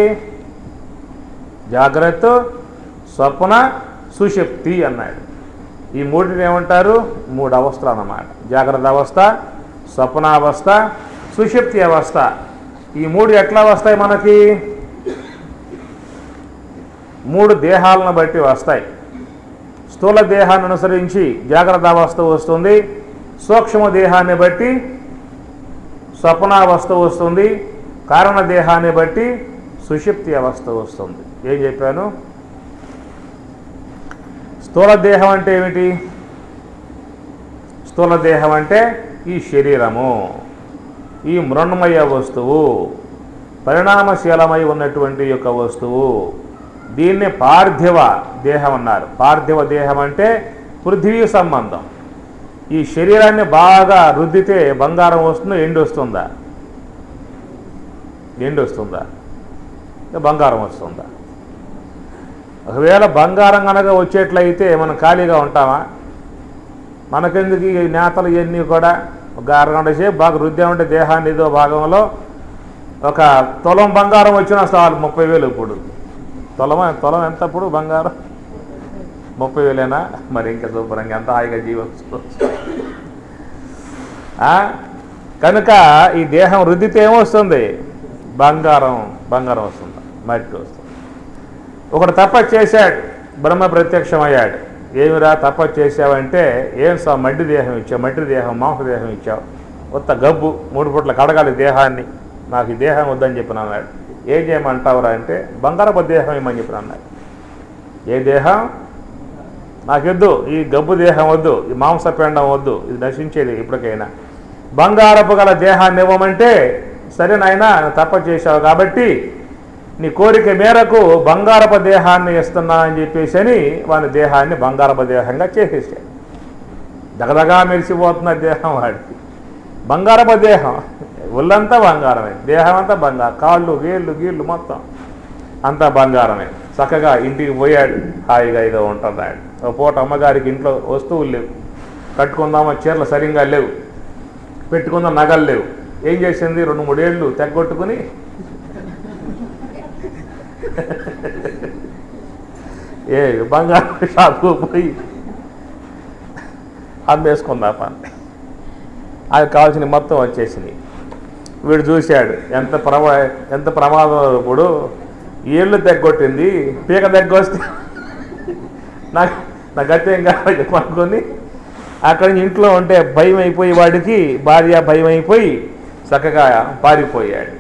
జాగ్రత్త, స్వప్న, సుషిప్తి అన్నాడు. ఈ మూడిని ఏమంటారు? మూడు అవస్థలు అన్నమాట. జాగ్రత్త అవస్థ, స్వప్నావస్థ, సుషిప్తి అవస్థ. ఈ మూడు ఎట్లా వస్తాయి మనకి? మూడు దేహాలను బట్టి వస్తాయి. స్థూల దేహాన్ని అనుసరించి జాగ్రత్త అవస్థ వస్తుంది, సూక్ష్మ దేహాన్ని బట్టి స్వప్నావస్థ వస్తుంది, కారణ దేహాన్ని బట్టి సుషిప్తి అవస్థ వస్తుంది. ఏం చెప్పాను? స్థూల దేహం అంటే ఏమిటి? స్థూల దేహం అంటే ఈ శరీరము, ఈ మృణ్మయ వస్తువు, పరిణామశీలమై ఉన్నటువంటి యొక్క వస్తువు. దీన్ని పార్థివ దేహం అన్నారు. పార్థివ దేహం అంటే పృథ్వీ సంబంధం. ఈ శరీరాన్ని బాగా రుద్దితే బంగారం వస్తుందా, ఎండు వస్తుందా? ఎండు వస్తుందా, బంగారం వస్తుందా? ఒకవేళ బంగారం కనుక వచ్చేట్లయితే మనం ఖాళీగా ఉంటామా? మనకెందుకు ఈ నేతలు ఇవన్నీ కూడా? ఒక అరగంట సేపు బాగా రుద్దామంటే దేహాన్ని ఏదో భాగంలో ఒక తులం బంగారం వచ్చినా చాలు, 30,000. ఇప్పుడు తులం ఎంత? ఇప్పుడు బంగారం 30,000. మరి ఇంకా శుభ్రంగా ఎంత హాయిగా జీవచ్చు. కనుక ఈ దేహం రుద్దితే ఏమొస్తుంది? బంగారం వస్తుంది, మట్టి వస్తుంది. ఒకడు తపస్సు చేశాడు, బ్రహ్మ ప్రత్యక్షమయ్యాడు. ఏమిరా తపస్సు చేసావంటే, ఏం మట్టి దేహం ఇచ్చావు, మట్టి దేహం, మాంసదేహం ఇచ్చావు, కొత్త గబ్బు, 3 పూట్ల కడగాలి దేహాన్ని, నాకు ఈ దేహం వద్దని చెప్పిన అన్నాడు. ఏం చేయమంటావురా అంటే, బంగారపు దేహం ఇమ్మని చెప్పిన అన్నాడు. ఏ దేహం? నాకొద్దు, ఈ గబ్బు దేహం వద్దు, ఈ మాంసపిండం వద్దు, ఇది నశించేది ఇప్పటికైనా. బంగారపు గల దేహాన్ని ఇవ్వమంటే, సరే నాయన తపస్సు చేశావు కాబట్టి నీ కోరిక మేరకు బంగారపు దేహాన్ని ఇస్తున్నా అని చెప్పేసి అని వాని దేహాన్ని బంగారపు దేహంగా చేసేసాడు. దగదగా మెరిసిపోతున్న దేహం వాడికి. బంగారపు దేహం, ఒళ్ళంతా బంగారమే, దేహం అంతా బంగారం, కాళ్ళు వేళ్ళు గీళ్ళు మొత్తం అంతా బంగారమే. చక్కగా ఇంటికి పోయాడు, హాయిగా ఏదో ఉంటున్నాడు. ఒక పూట అమ్మగారికి ఇంట్లో వస్తువులు లేవు, కట్టుకుందామా చీరలు సరిగ్గా లేవు, పెట్టుకుందాం నగలు లేవు. ఏం చేసింది? 2-3 ఏళ్ళు తెగొట్టుకుని బంగారం షాపుకు పోయి అమ్మేసుకుందా పని. అది కావాల్సిన మొత్తం వచ్చేసింది. వీడు చూశాడు ఎంత ప్రమాదం. ఇప్పుడు ఏళ్ళు తెగొట్టింది, పీక తెగ్గొస్తే నా గత్యం కావాలి అనుకొని అక్కడి నుంచి ఇంట్లో ఉంటే భయం అయిపోయి, వాడికి భార్య భయం అయిపోయి చక్కగా పారిపోయాడు.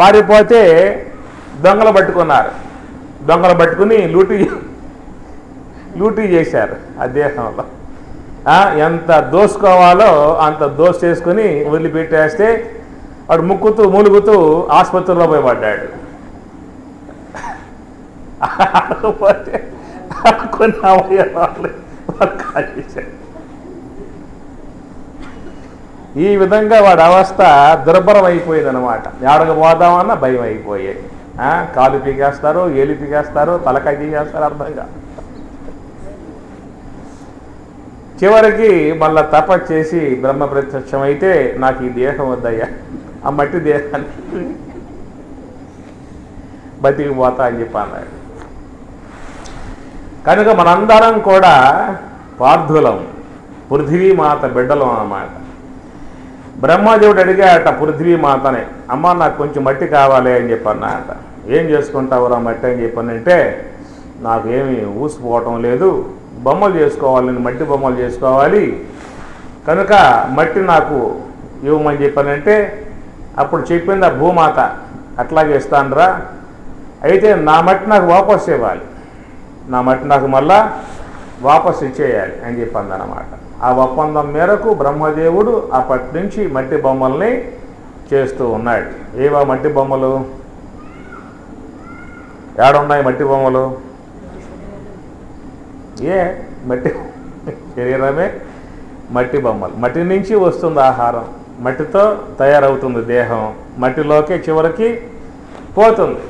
పారిపోతే దొంగలు పట్టుకున్నారు. దొంగలు పట్టుకుని లూటీ చేశారు ఆ దేశంలో. ఎంత దోసుకోవాలో అంత దోసేసుకుని వదిలిపెట్టేస్తే వాడు మూలుగుతూ ఆసుపత్రిలో పోయి పడ్డాడు. పోతే కొన్ని అవయవాలు కాజేశాడు. ఈ విధంగా వాడి అవస్థ దుర్భరం అయిపోయిందనమాట. ఏడకు పోదామన్నా భయం అయిపోయాయి. కాలు పీకేస్తారు, ఏలి పీకేస్తారు, తలకాయ తీసేస్తారు, అర్థంగా. చివరికి మళ్ళా తపస్సు చేసి బ్రహ్మ ప్రత్యక్షం అయితే, నాకు ఈ దేహం వద్దయ్యా, ఆ మట్టి దేహాన్ని బతికిపోతా అని చెప్పి అన్నాడు. కనుక మనందరం కూడా పార్థులం, పృథివీమాత బిడ్డలం అన్నమాట. బ్రహ్మదేవుడు అడిగాట పృథ్వీమాతనే, అమ్మ నాకు కొంచెం మట్టి కావాలి అని చెప్పన్నాట. ఏం చేసుకుంటావురా మట్టి అని చెప్పానంటే, నాకు ఏమి ఊసిపోవటం లేదు, బొమ్మలు చేసుకోవాలి, నేను మట్టి బొమ్మలు చేసుకోవాలి, కనుక మట్టి నాకు ఇవ్వమని చెప్పానంటే, అప్పుడు చెప్పింది ఆ భూమాత, అట్లాగే ఇస్తానురా, అయితే నా మట్టి నాకు వాపస్ ఇవ్వాలి, నా మట్టి నాకు మళ్ళా వాపస్ ఇచ్చేయాలి అని చెప్పింది అన్నమాట. ఆ ఒప్పందం మేరకు బ్రహ్మదేవుడు అప్పటి నుంచి మట్టి బొమ్మల్ని చేస్తూ ఉన్నాడు. ఏవా మట్టి బొమ్మలు? ఏడున్నాయి మట్టి బొమ్మలు? మట్టి శరీరమే మట్టి బొమ్మలు. మట్టి నుంచి వస్తుంది ఆహారం, మట్టితో తయారవుతుంది దేహం, మట్టిలోకే చివరికి పోతుంది.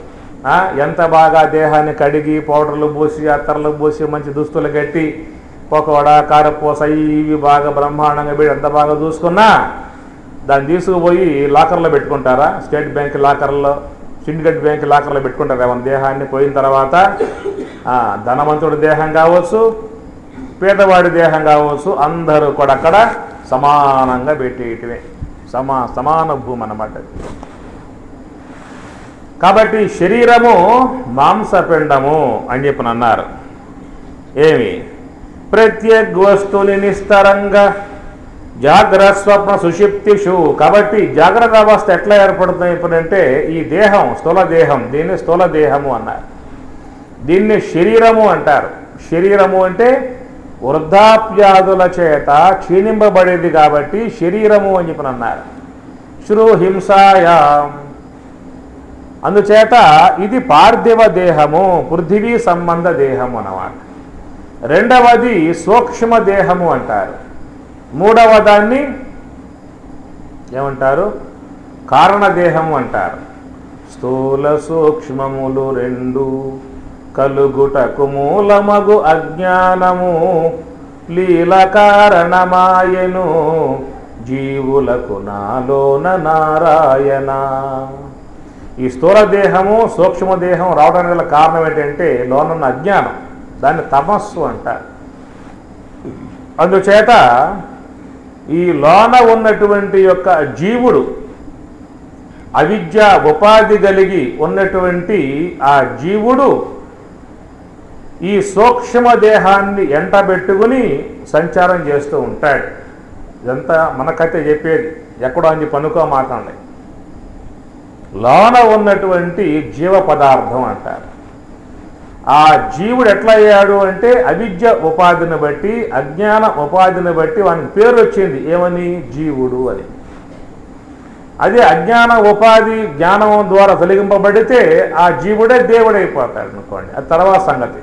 ఎంత బాగా దేహాన్ని కడిగి పౌడర్లు పూసి అత్తర్లు పూసి మంచి దుస్తులు కట్టి పకోడ కారపూస ఇవి బాగా బ్రహ్మాండంగా పెట్టి ఎంత బాగా చూసుకున్నా దాన్ని తీసుకుపోయి లాకర్లో పెట్టుకుంటారా? స్టేట్ బ్యాంక్ లాకర్లో, సిండికేట్ బ్యాంక్ లాకర్లో పెట్టుకుంటారా? మన దేహాన్ని పోయిన తర్వాత ధనవంతుడి దేహం కావచ్చు, పేదవాడి దేహం కావచ్చు, అందరూ కూడా అక్కడ సమానంగా పెట్టేయటమే. సమాన భూమి అన్నమాట. కాబట్టి శరీరము మాంసపిండము అని చెప్పి అన్నారు. ఏమి? ప్రత్యేక వస్తుని నిస్తరంగా జాగ్రత్త స్వప్న సుషిప్తిషు. కాబట్టి జాగ్రత్త అవస్థ ఎట్లా ఏర్పడుతుంది ఇప్పుడంటే, ఈ దేహం స్థూల దేహం, దీన్ని స్థూల దేహము అన్నారు, దీన్ని శరీరము అంటారు. శరీరము అంటే వృద్ధాప్యాదుల చేత క్షీణింపబడేది కాబట్టి శరీరము అని చెప్పి అన్నారు. శ్రు హింసాయా, అందుచేత ఇది పార్థివ దేహము, పృథివీ సంబంధ దేహము అన్నమాట. రెండవది సూక్ష్మ దేహము అంటారు. మూడవ దాన్ని ఏమంటారు? కారణదేహము అంటారు. స్థూల సూక్ష్మములు రెండు కలుగుటకు మూలమగు అజ్ఞానము లీల కారణమాయను జీవులకు నాలోన నారాయణ. ఈ స్థూల దేహము సూక్ష్మదేహం రావడానికి గల కారణం ఏంటంటే లోనున్న అజ్ఞానం, దాన్ని తమస్సు అంటారు. అందుచేత ఈ లోన ఉన్నటువంటి యొక్క జీవుడు అవిద్య ఉపాధి కలిగి ఉన్నటువంటి ఆ జీవుడు ఈ సూక్ష్మ దేహాన్ని ఎంటబెట్టుకుని సంచారం చేస్తూ ఉంటాడు. ఇదంతా మనకైతే చెప్పేది, ఎక్కడో అని పనుకో మాట్లాడండి. లోన ఉన్నటువంటి జీవ పదార్థం అంటారు. ఆ జీవుడు ఎట్లా అయ్యాడు అంటే అవిద్య ఉపాధిని బట్టి, అజ్ఞాన ఉపాధిని బట్టి వానికి పేరు వచ్చింది, ఏమని? జీవుడు అని. అదే అజ్ఞాన ఉపాధి జ్ఞానం ద్వారా తొలగింపబడితే ఆ జీవుడే దేవుడైపోతాడు అనుకోండి, అది తర్వాత సంగతి.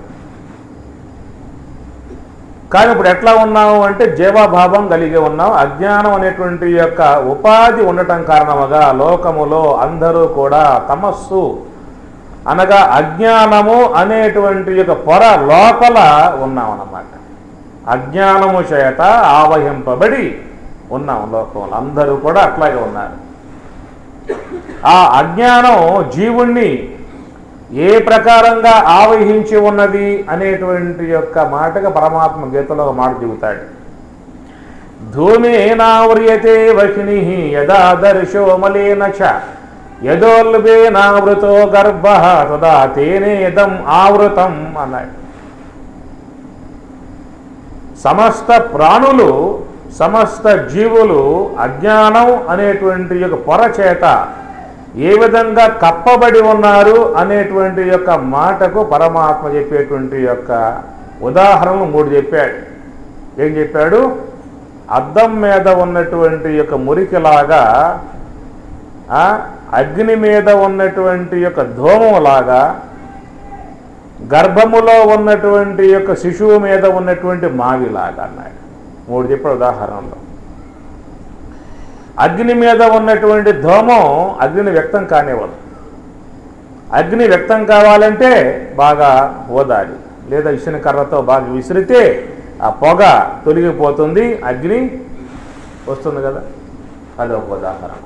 కానీ ఇప్పుడు ఎట్లా ఉన్నాము అంటే జీవాభావం కలిగి ఉన్నాం. అజ్ఞానం అనేటువంటి యొక్క ఉపాధి ఉండటం కారణముగా లోకములో అందరూ కూడా తమస్సు అనగా అజ్ఞానము అనేటువంటి యొక్క పొర లోపల ఉన్నాం అన్నమాట. అజ్ఞానము చేత ఆవహింపబడి ఉన్నాం లోకంలో, అందరూ కూడా అట్లాగే ఉన్నారు. ఆ అజ్ఞానం జీవుణ్ణి ఏ ప్రకారంగా ఆవహించి ఉన్నది అనేటువంటి యొక్క మాటగా పరమాత్మ గీతలో మాట చెబుతాడు. ధూమేనావ్రియతే వహిని యదా దర్శో మలేన చ యదోల్బేనావృతో గర్భ తదా తేనేదం ఆవృతం అన్నాడు. సమస్త ప్రాణులు, సమస్త జీవులు అజ్ఞానం అనేటువంటి యొక్క పొర చేత ఏ విధంగా కప్పబడి ఉన్నారు అనేటువంటి యొక్క మాటకు పరమాత్మ చెప్పేటువంటి యొక్క ఉదాహరణలు 3 చెప్పాడు. ఏం చెప్పాడు? అద్దం మీద ఉన్నటువంటి యొక్క మురికిలాగా, అగ్ని మీద ఉన్నటువంటి యొక్క ధూమలాగా, గర్భములో ఉన్నటువంటి యొక్క శిశువు మీద ఉన్నటువంటి మావిలాగా అన్నాడు. 3 చెప్పాడు ఉదాహరణలో. అగ్ని మీద ఉన్నటువంటి ధూమం అగ్నిని వ్యక్తం కానివ్వదు. అగ్ని వ్యక్తం కావాలంటే బాగా ఓదాలి, లేదా ఇసిన కర్రతో బాగా విసిరితే ఆ పొగ తొలగిపోతుంది, అగ్ని వస్తుంది కదా. అదొక ఉదాహరణ.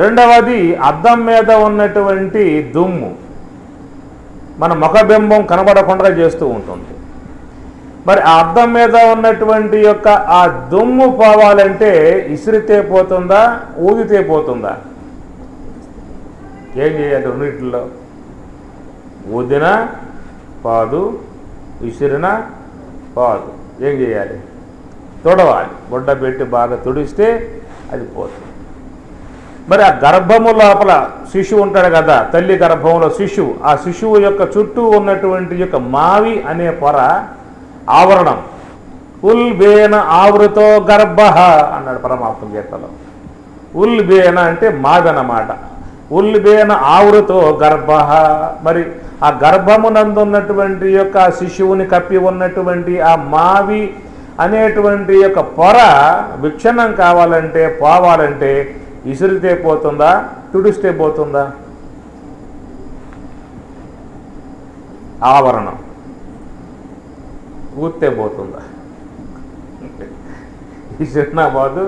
రెండవది అద్దం మీద ఉన్నటువంటి దుమ్ము మన ముఖబింబం కనబడకుండా చేస్తూ ఉంటుంది. మరి ఆ అద్దం మీద ఉన్నటువంటి యొక్క ఆ దుమ్ము పోవాలంటే ఇసిరితే పోతుందా, ఊదితే పోతుందా? ఏం చేయాలి? రెండింటిలో ఊదిన పాదు, విసిరిన పాదు. ఏం చేయాలి? తుడవాలి. గుడ్డ పెట్టి బాగా తుడిస్తే అది పోతుంది. మరి ఆ గర్భము లోపల శిశువు ఉంటాడు కదా, తల్లి గర్భంలో శిశువు, ఆ శిశువు యొక్క చుట్టూ ఉన్నటువంటి యొక్క మావి అనే పొర ఆవరణం. ఉల్బేన ఆవృతో గర్భ అన్నాడు పరమాత్మ గీతలో. ఉల్బేన అంటే మావి అన్నమాట. ఉల్బేన ఆవృతో గర్భ. మరి ఆ గర్భమునందున్నటువంటి యొక్క శిశువుని కప్పి ఉన్నటువంటి ఆ మావి అనేటువంటి యొక్క పొర విచ్ఛిన్నం కావాలంటే, పోవాలంటే విసిరితే పోతుందా, తుడిస్తే పోతుందా? ఆవరణం ఊస్తే పోతుందా? విసిరినా బాదు,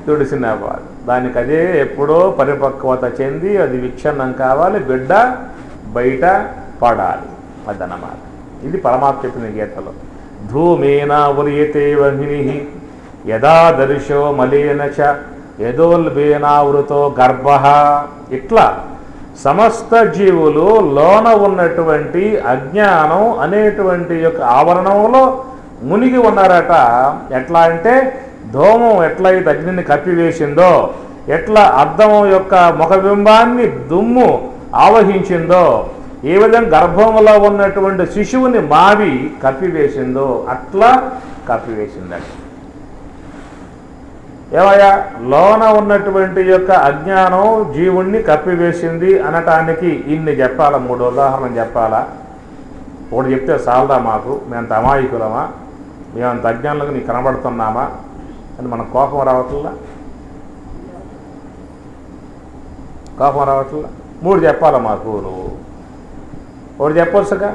తుడిసినా బాదు. దానికి అదే ఎప్పుడో పరిపక్వత చెంది అది విచ్ఛిన్నం కావాలి, బిడ్డ బయట పడాలి. అదన్నమాట. ఇది పరమాత్మ చెప్పిన గీతలో. ధూమేన ఉరియతే వహ్ని యదా దర్శో మలేన చ యదోల్బేనావృతో గర్భ. ఇట్లా సమస్త జీవులు లోన ఉన్నటువంటి అజ్ఞానం అనేటువంటి యొక్క ఆవరణంలో మునిగి ఉన్నారట. ఎట్లా అంటే ధూమం ఎట్లయితే అగ్నిని కప్పివేసిందో, ఎట్లా అద్దం యొక్క ముఖబింబాన్ని దుమ్ము ఆవహించిందో, ఏ విధంగా గర్భంలో ఉన్నటువంటి శిశువుని మావి కప్పివేసిందో అట్లా కప్పివేసిందట. ఏవయ్యా, లోన ఉన్నటువంటి యొక్క అజ్ఞానం జీవుణ్ణి కప్పివేసింది అనటానికి ఇన్ని చెప్పాలా? 3 ఉదాహరణలు చెప్పాలా? ఒకటి చెప్తే చాలదా మాకు? మేమంత అమాయకులమా? మేమంత అజ్ఞానులకు నీకు కనబడుతున్నామా అని మన కోపం రావట్లా? కోపం రావట్లా? 3 చెప్పాలా మాకు? నువ్వు ఒకటి చెప్పవచ్చుగా.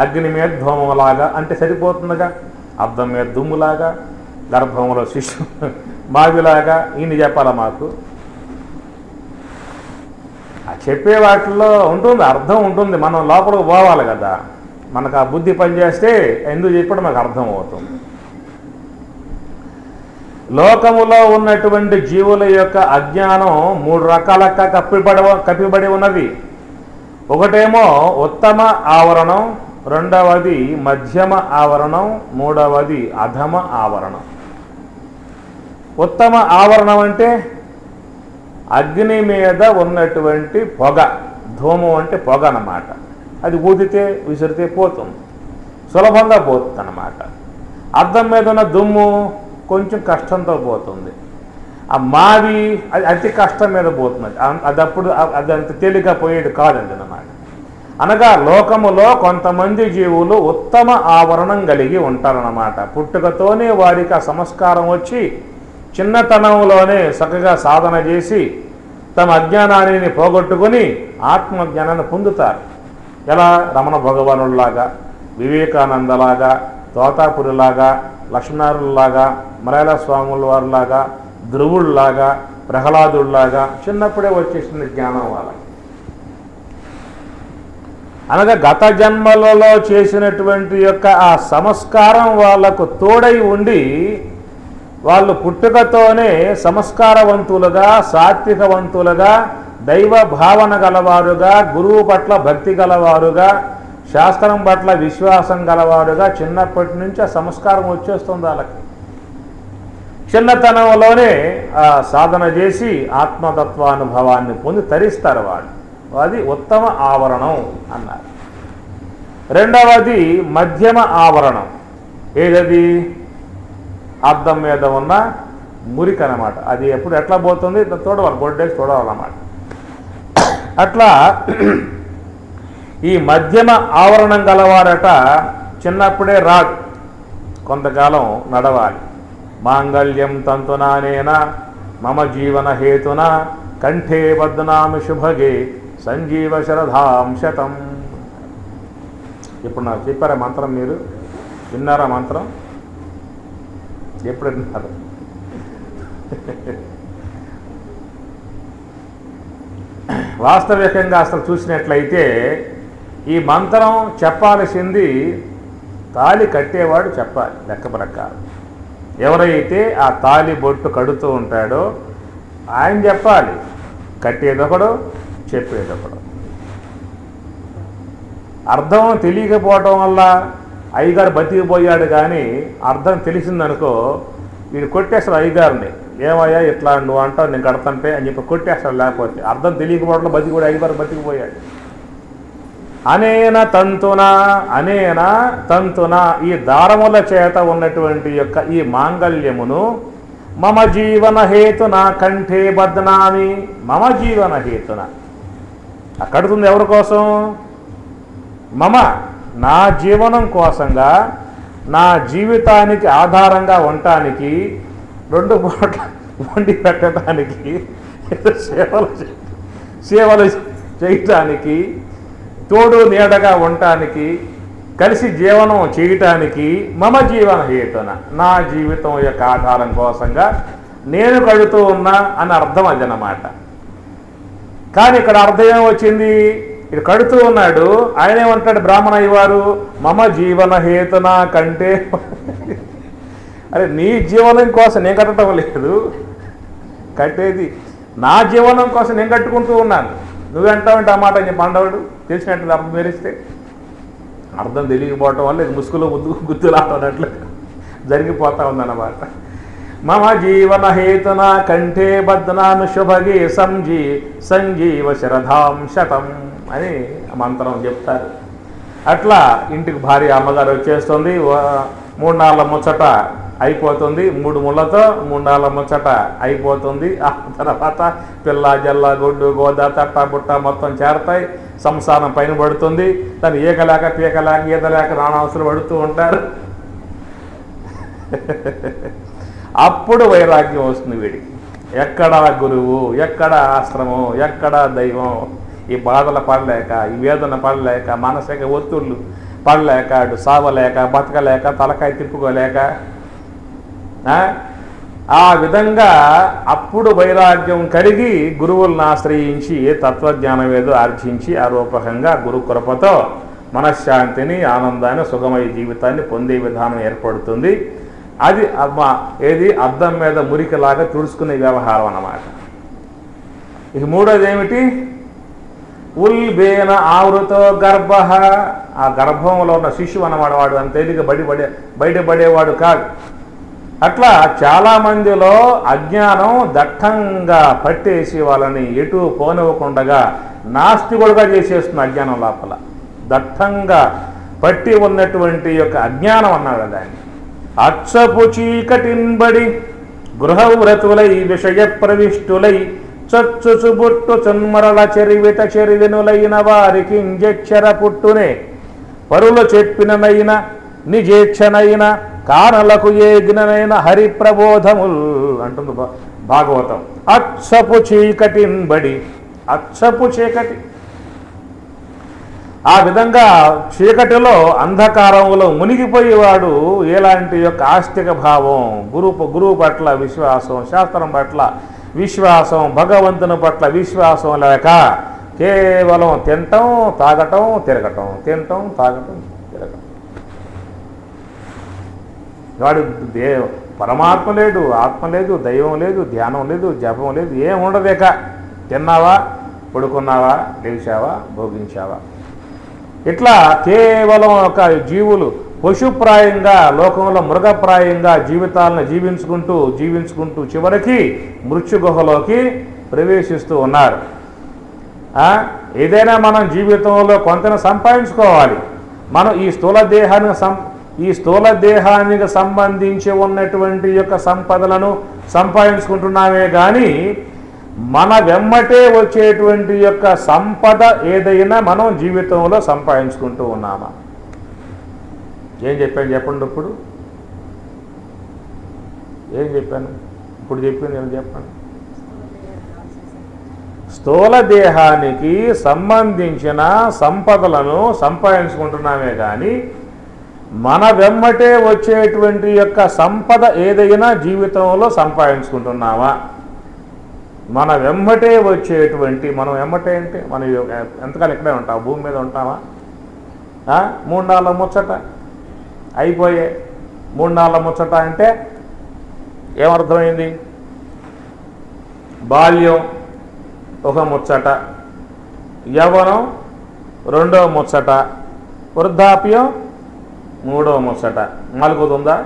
అగ్ని మీద ధూమంలాగా అంటే సరిపోతుందిగా. అద్దం మీద దుమ్ములాగా, గర్భంలో శిశు మావిలాగా ఇన్ని చెప్పాలా మాకు? ఆ చెప్పే వాటిల్లో ఉంటుంది, అర్థం ఉంటుంది. మనం లోపలికి పోవాలి కదా. మనకు ఆ బుద్ధి పనిచేస్తే ఎందుకు చెప్పడం మనకు అర్థం అవుతుంది. లోకములో ఉన్నటువంటి జీవుల యొక్క అజ్ఞానం 3 రకాలుగా కప్పిబడి ఉన్నది. ఒకటేమో ఉత్తమ ఆవరణం, రెండవది మధ్యమ ఆవరణం, మూడవది అధమ ఆవరణం. ఉత్తమ ఆవరణం అంటే అగ్ని మీద ఉన్నటువంటి పొగ. ధూమం అంటే పొగ అన్నమాట. అది ఊదితే విసిరితే పోతుంది, సులభంగా పోతుంది అన్నమాట. అద్దం మీద ఉన్న దుమ్ము కొంచెం కష్టంతో పోతుంది. ఆ మావి అది అతి కష్టం మీద పోతుంది. అది అంత తేలిక పోయేది కాదండి అన్నమాట. అనగా లోకములో కొంతమంది జీవులు ఉత్తమ ఆవరణం కలిగి ఉంటారన్నమాట. పుట్టుకతోనే వారికి ఆ సంస్కారం వచ్చి చిన్నతనంలోనే చక్కగా సాధన చేసి తమ అజ్ఞానాన్ని పోగొట్టుకుని ఆత్మజ్ఞానాన్ని పొందుతారు. ఎలా? రమణ భగవానుల్లాగా, వివేకానందలాగా, తోతాపురిలాగా, లక్ష్మణారుల్లాగా, మలయాళ స్వాముల వారిలాగా, ధ్రువుల్లాగా, ప్రహ్లాదుల్లాగా చిన్నప్పుడే వచ్చేసింది జ్ఞానం వాళ్ళకి. అనగా గత జన్మలలో చేసినటువంటి యొక్క ఆ సంస్కారం వాళ్లకు తోడై ఉండి వాళ్ళు పుట్టుకతోనే సంస్కారవంతులుగా, సాత్వికవంతులుగా, దైవ భావన గలవారుగా, గురువు పట్ల భక్తి గలవారుగా, శాస్త్రం పట్ల విశ్వాసం గలవారుగా చిన్నప్పటి నుంచి ఆ సంస్కారం వచ్చేస్తుంది వాళ్ళకి. చిన్నతనంలోనే ఆ సాధన చేసి ఆత్మతత్వానుభవాన్ని పొంది తరిస్తారు వాళ్ళు. అది ఉత్తమ ఆవరణం అన్నారు. రెండవది మధ్యమ ఆవరణం. ఏదది? అద్దం మీద ఉన్న మురికి అన్నమాట. అది ఎప్పుడు ఎట్లా పోతుంది? చూడవాలి, గొడ్డేసి చూడాలన్నమాట. అట్లా ఈ మధ్యమ ఆవరణం గలవారట చిన్నప్పుడే రాదు, కొంతకాలం నడవాలి. మాంగళ్యం తంతునానేన మమ జీవన హేతున కంఠే బద్నామి శుభగే సంజీవ శరధాం శతం. ఇప్పుడు నాకు చెప్పారా మంత్రం? మీరు విన్నారా మంత్రం? ఎప్పుడు విన్నారు? వాస్తవికంగా అసలు చూసినట్లయితే ఈ మంత్రం చెప్పాల్సింది తాళి కట్టేవాడు చెప్పాలి లెక్క ప్రకారం. ఎవరైతే ఆ తాళి బొట్టు కడుతూ ఉంటాడో ఆయన చెప్పాలి, కట్టేదొకడు చెప్పేదొకడు. అర్థం తెలియకపోవటం వల్ల అయ్యగారు బతికిపోయాడు, కానీ అర్థం తెలిసిందనుకో వీడు కొట్టేస్తాడు అయ్యగారిని. ఏమయ్యా ఇట్లా నువ్వు అంటావు నేను కడతంటే అని చెప్పి కొట్టేస్తాడు. లేకపోతే అర్థం తెలియకపోవడంలో కూడా అయ్యగారు బతికిపోయాడు. అనేన తంతున ఈ దారముల చేత ఉన్నటువంటి యొక్క ఈ మాంగళ్యమును మమ జీవన హేతున కంఠే బద్నామి. మమ జీవన హేతున కడుతుంది ఎవరి కోసం? మమ నా జీవనం కోసంగా, నా జీవితానికి ఆధారంగా ఉండటానికి, 2 పూట్ల వండి పెట్టడానికి, సేవలు చేయటానికి, తోడు నీడగా ఉండటానికి, కలిసి జీవనం చేయటానికి మమ జీవన హేతున నా జీవితం యొక్క ఆధారం కోసంగా నేను కడుతూ ఉన్నా అని అర్థం అదనమాట. కానీ ఇక్కడ అర్థం ఏమొచ్చింది? ఇక్కడ కడుతూ ఉన్నాడు, ఆయన ఏమంటాడు బ్రాహ్మణ అయ్యవారు, మమ జీవన హేతున కంటే. అరే నీ జీవనం కోసం నేను కట్టడం లేదు, కట్టేది నా జీవనం కోసం నేను కట్టుకుంటూ ఉన్నాను. నువ్వెంటావంటే ఆ మాట అని చెప్పి అండవాడు తెలిసినట్టు అర్థం మెరిస్తే. అర్థం తెలియకపోవటం వల్ల ఇది ముసుగులో గుర్తులాటనట్లు జరిగిపోతా ఉందన్నమాట. మమ జీవన హేతున కంఠే బద్నాను శుభగే సంజీవ శరధాం శతం అని మంత్రం చెప్తారు. అట్లా ఇంటికి భార్య అమ్మగారు వచ్చేస్తుంది, 3 నాళ్ళ ముచ్చట అయిపోతుంది, 3 ముళ్ళతో 3 నాళ్ళ ముచ్చట అయిపోతుంది. ఆ తర్వాత పిల్ల జల్ల గొడ్డు గోద తట్ట బుట్ట మొత్తం చేరతాయి, సంసారం పైన పడుతుంది. దాన్ని ఏకలేక పీకలేక ఈదలేక నానావసరం పడుతూ ఉంటారు. అప్పుడు వైరాగ్యం వస్తుంది వీడికి. ఎక్కడ గురువు, ఎక్కడ ఆశ్రమం, ఎక్కడ దైవం? ఈ బాధలు పడలేక, ఈ వేదన పడలేక, మానసిక ఒత్తిళ్ళు పడలేక, అటు సావలేక, బతకలేక, తలకాయ తిప్పుకోలేక, ఆ విధంగా అప్పుడు వైరాగ్యం కలిగి గురువులను ఆశ్రయించి ఏ తత్వజ్ఞానం ఏదో ఆర్జించి ఆ రూపకంగా గురు కృపతో మనశ్శాంతిని, ఆనందాన్ని, సుఖమయ జీవితాన్ని పొందే విధానం ఏర్పడుతుంది. అది ఏది అద్దం మీద మురికిలాగా తుడుచుకునే వ్యవహారం అన్నమాట. ఇక మూడోది ఏమిటి? ఉల్బేన ఆవృతో గర్భ. ఆ గర్భంలో ఉన్న శిశువు అన్నమాట. వాడు అంత తేలిక బయటపడేవాడు కాదు. అట్లా చాలామందిలో అజ్ఞానం దట్టంగా పట్టేసి వాళ్ళని ఎటు పోనివ్వకుండా నాస్తికుడుగా చేసేస్తుంది. అజ్ఞానం లోపల దట్టంగా పట్టి ఉన్నటువంటి యొక్క అజ్ఞానం అన్నాడు దాన్ని. అచ్చపు చీకటిన్బడి గృహవ్రతులై విషయ ప్రవిష్టులై చచ్చుచుబుట్టు చన్మరల చెరివిట చెరివినులైన వారికి ఇంజక్షర పుట్టునే పరులు చెప్పిననైన నిజేక్షనైన కానలకు ఏగిననైన హరిప్రబోధముల్ అంటుంది భాగవతం. అచ్చపు చీకటిన్బడి, అచ్చపు చీకటి. ఆ విధంగా చీకటిలో అంధకారంలో మునిగిపోయేవాడు ఎలాంటి యొక్క ఆస్తిక భావం, గురువు పట్ల విశ్వాసం, శాస్త్రం పట్ల విశ్వాసం, భగవంతుని పట్ల విశ్వాసం లేక కేవలం తినటం తాగటం తిరగటం, తినటం తాగటం తిరగటం. వాడు పరమాత్మ లేడు, ఆత్మ లేదు, దైవం లేదు, ధ్యానం లేదు, జపం లేదు, ఏం ఉండదేక. తిన్నావా, పడుకున్నావా, లేచావా, భోగించావా, ఇట్లా కేవలం ఒక జీవులు పశుప్రాయంగా, లోకంలో మృగప్రాయంగా జీవితాలను జీవించుకుంటూ చివరికి మృత్యుగుహలోకి ప్రవేశిస్తూ ఉన్నారు. ఏదైనా మనం జీవితంలో కొంతను సంపాదించుకోవాలి. మనం ఈ స్థూల దేహానికి సంబంధించి ఉన్నటువంటి యొక్క సంపదలను సంపాదించుకుంటున్నామే కానీ మన వెమ్మటే వచ్చేటువంటి యొక్క సంపద ఏదైనా మనం జీవితంలో సంపాదించుకుంటూ ఉన్నామా? ఏం చెప్పాను చెప్పండి. ఏం చెప్పాను ఇప్పుడు చెప్పింది ఏం చెప్పండి. స్థూల దేహానికి సంబంధించిన సంపదలను సంపాదించుకుంటున్నామే కానీ మన వెమ్మటే వచ్చేటువంటి యొక్క సంపద ఏదైనా జీవితంలో సంపాదించుకుంటున్నామా? మన వెంబటే వచ్చేటువంటి, మనం వెంబటే అంటే మనం ఎంతకాలం ఇక్కడే ఉంటాం, భూమి మీద ఉంటామా? 3 నాళ్ళ ముచ్చట అయిపోయే 3 నాళ్ళ ముచ్చట అంటే ఏమర్థమైంది? బాల్యం ఒక ముచ్చట, యవ్వనం రెండో ముచ్చట, వృద్ధాప్యం మూడో ముచ్చట. 4ది ఉందా?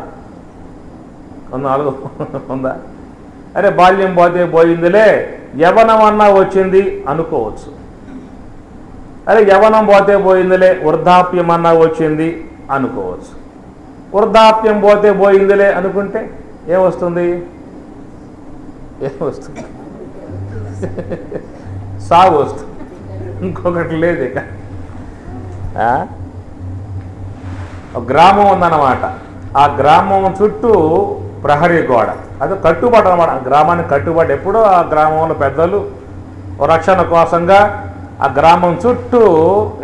4 ఉందా? అరే బాల్యం పోతే పోయిందిలే, యవ్వనం అన్నా వచ్చింది అనుకోవచ్చు. అరే యవ్వనం పోతే పోయిందిలే, వృద్ధాప్యం అన్నా వచ్చింది అనుకోవచ్చు. వృద్ధాప్యం పోతే పోయిందిలే అనుకుంటే ఏమొస్తుంది? సాగు వస్తుంది, ఇంకొకటి లేదు. ఇక ఒక గ్రామం ఉందన్నమాట. ఆ గ్రామం చుట్టూ ప్రహరీ గోడ, అది కట్టుబాటు అన్నమాట. గ్రామానికి కట్టుబాటు. ఎప్పుడో ఆ గ్రామంలో పెద్దలు రక్షణ కోసంగా ఆ గ్రామం చుట్టూ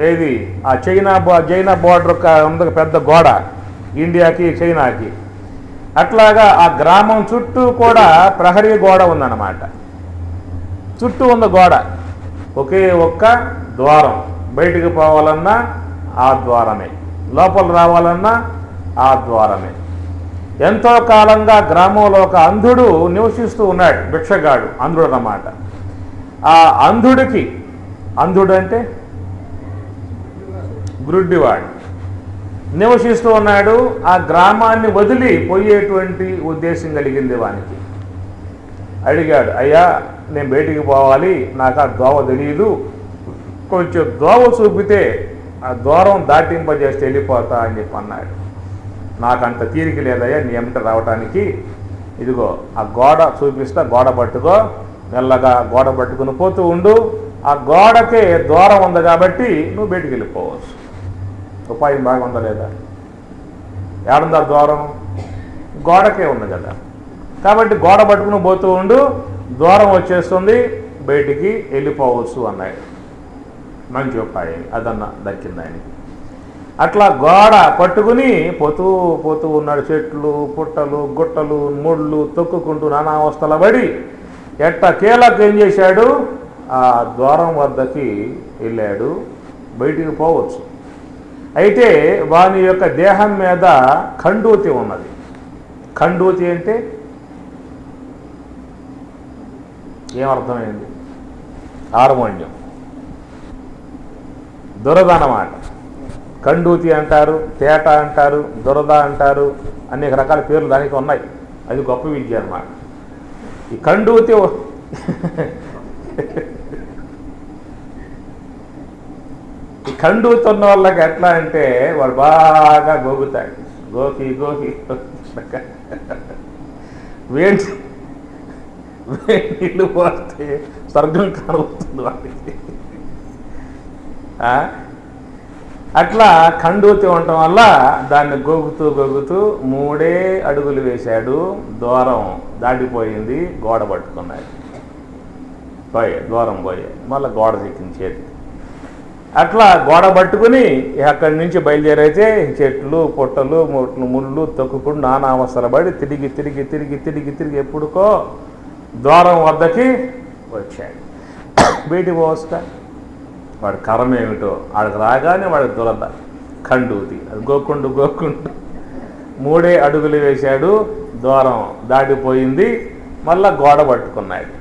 ఏది ఆ చైనా బోర్డర్ ఉంది, పెద్ద గోడ, ఇండియాకి చైనాకి. అట్లాగా ఆ గ్రామం చుట్టూ కూడా ప్రహరీ గోడ ఉందన్నమాట. చుట్టూ ఉన్న గోడ, ఒకే ఒక్క ద్వారం. బయటికి పోవాలన్నా ఆ ద్వారమే, లోపల రావాలన్నా ఆ ద్వారమే. ఎంతో కాలంగా గ్రామంలో ఒక అంధుడు నివసిస్తూ ఉన్నాడు, భిక్షగాడు, అంధుడు అన్నమాట. ఆ అంధుడికి, అంధుడు అంటే గురుడ్డివాడు, నివసిస్తూ ఉన్నాడు. ఆ గ్రామాన్ని వదిలి పోయేటువంటి ఉద్దేశం కలిగింది వానికి. అడిగాడు, అయ్యా నేను బయటికి పోవాలి, నాకు ఆ దోవ తెలియదు, కొంచెం దోవ చూపితే ఆ దూరం దాటింపజేస్తే వెళ్ళిపోతా అని చెప్పి అన్నాడు. నాకంత తీరిక లేదయ్యా నీ ఎమ్మట రావటానికి, ఇదిగో ఆ గోడ చూపిస్తా, గోడ పట్టుకో, మెల్లగా గోడ పట్టుకుని పోతూ ఉండు, ఆ గోడకే దూరం ఉంది కాబట్టి నువ్వు బయటికి వెళ్ళిపోవచ్చు. ఉపాయం బాగా ఉందా లేదా? ఏడుందా దూరం? గోడకే ఉంది కదా. కాబట్టి గోడ పట్టుకుని పోతూ ఉండు, దూరం వచ్చేస్తుంది, బయటికి వెళ్ళిపోవచ్చు అన్నాడు. మంచి ఉపాయం, అదన్నా దక్కింది ఆయనకి. అట్లా గోడ పట్టుకుని పోతూ ఉన్నాడు. చెట్లు, పుట్టలు, గుట్టలు, ముళ్ళు తొక్కుకుంటూ నానా అవస్థల పడి కీలకు ఏం చేశాడు? ఆ ద్వారం వద్దకి వెళ్ళాడు, బయటికి పోవచ్చు. అయితే వాని యొక్క దేహం మీద ఖండూతి ఉన్నది. ఖండూతి అంటే ఏమర్థమైంది? హార్మోనియం, దురద అన్నమాట. ఖండూతి అంటారు, తేట అంటారు, దురద అంటారు, అనేక రకాల పేర్లు దానికి ఉన్నాయి. అది గొప్ప విద్య అన్నమాట. ఈ ఖండూతి ఈ ఖండూతి ఉన్న వాళ్ళకి ఎట్లా అంటే వాడు బాగా గోగుతాడు. గోకి వేడి నీళ్ళు పోస్తే స్వర్గం కనబడుతుంది వాడికి. అట్లా ఖండూతి ఉండటం వల్ల దాన్ని గోగుతూ 3 అడుగులు వేశాడు, దూరం దాటిపోయింది, గోడ పట్టుకున్నాడు. దూరం పోయే మళ్ళీ గోడ చిక్కించేది. అట్లా గోడ పట్టుకుని అక్కడి నుంచి బయలుదేరైతే చెట్లు, పుట్టలు, ముళ్ళు తొక్కుకుంటూ నానా అవస్థలు పడి తిరిగి ఎప్పుడుకో ద్వారం వద్దకి వచ్చాడు. బయటికి పోవస్తా, వాడి కర్మ ఏమిటో, వాడికి రాగానే వాడికి దురద, ఖండూతి. అది గోక్కుంటూ 3 అడుగులు వేశాడు, దూరం దాటిపోయింది, మళ్ళా గోడ పట్టుకున్నాడు.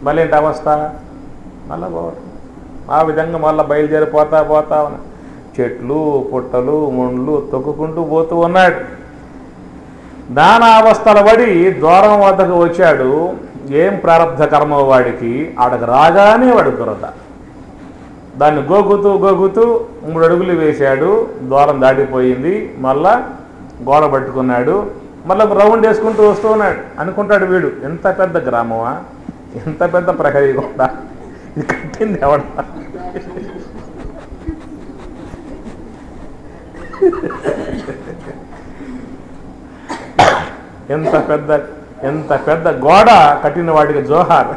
మళ్ళీ ఏంటి అవస్థ? మళ్ళా పోవడం. ఆ విధంగా మళ్ళీ బయలుదేరిపోతా చెట్లు, పుట్టలు, ముళ్ళు తొక్కుకుంటూ పోతూ ఉన్నాడు. నానా అవస్థల పడి దూరం వద్దకు వచ్చాడు. ఏం ప్రారంధ కర్మ వాడికి, ఆడకు రాగానే వాడు దురద. దాన్ని గోగుతూ 3 అడుగులు వేశాడు, దూరం దాటిపోయింది, మళ్ళా గోడ పట్టుకున్నాడు, మళ్ళీ రౌండ్ వేసుకుంటూ వస్తూ ఉన్నాడు. అనుకుంటాడు వీడు, ఎంత పెద్ద గ్రామమా, ఎంత పెద్ద ప్రహరీ గోడ, ఇది కట్టింది ఎవడా? ఎంత పెద్ద గోడ కట్టిన వాడికి జోహార్.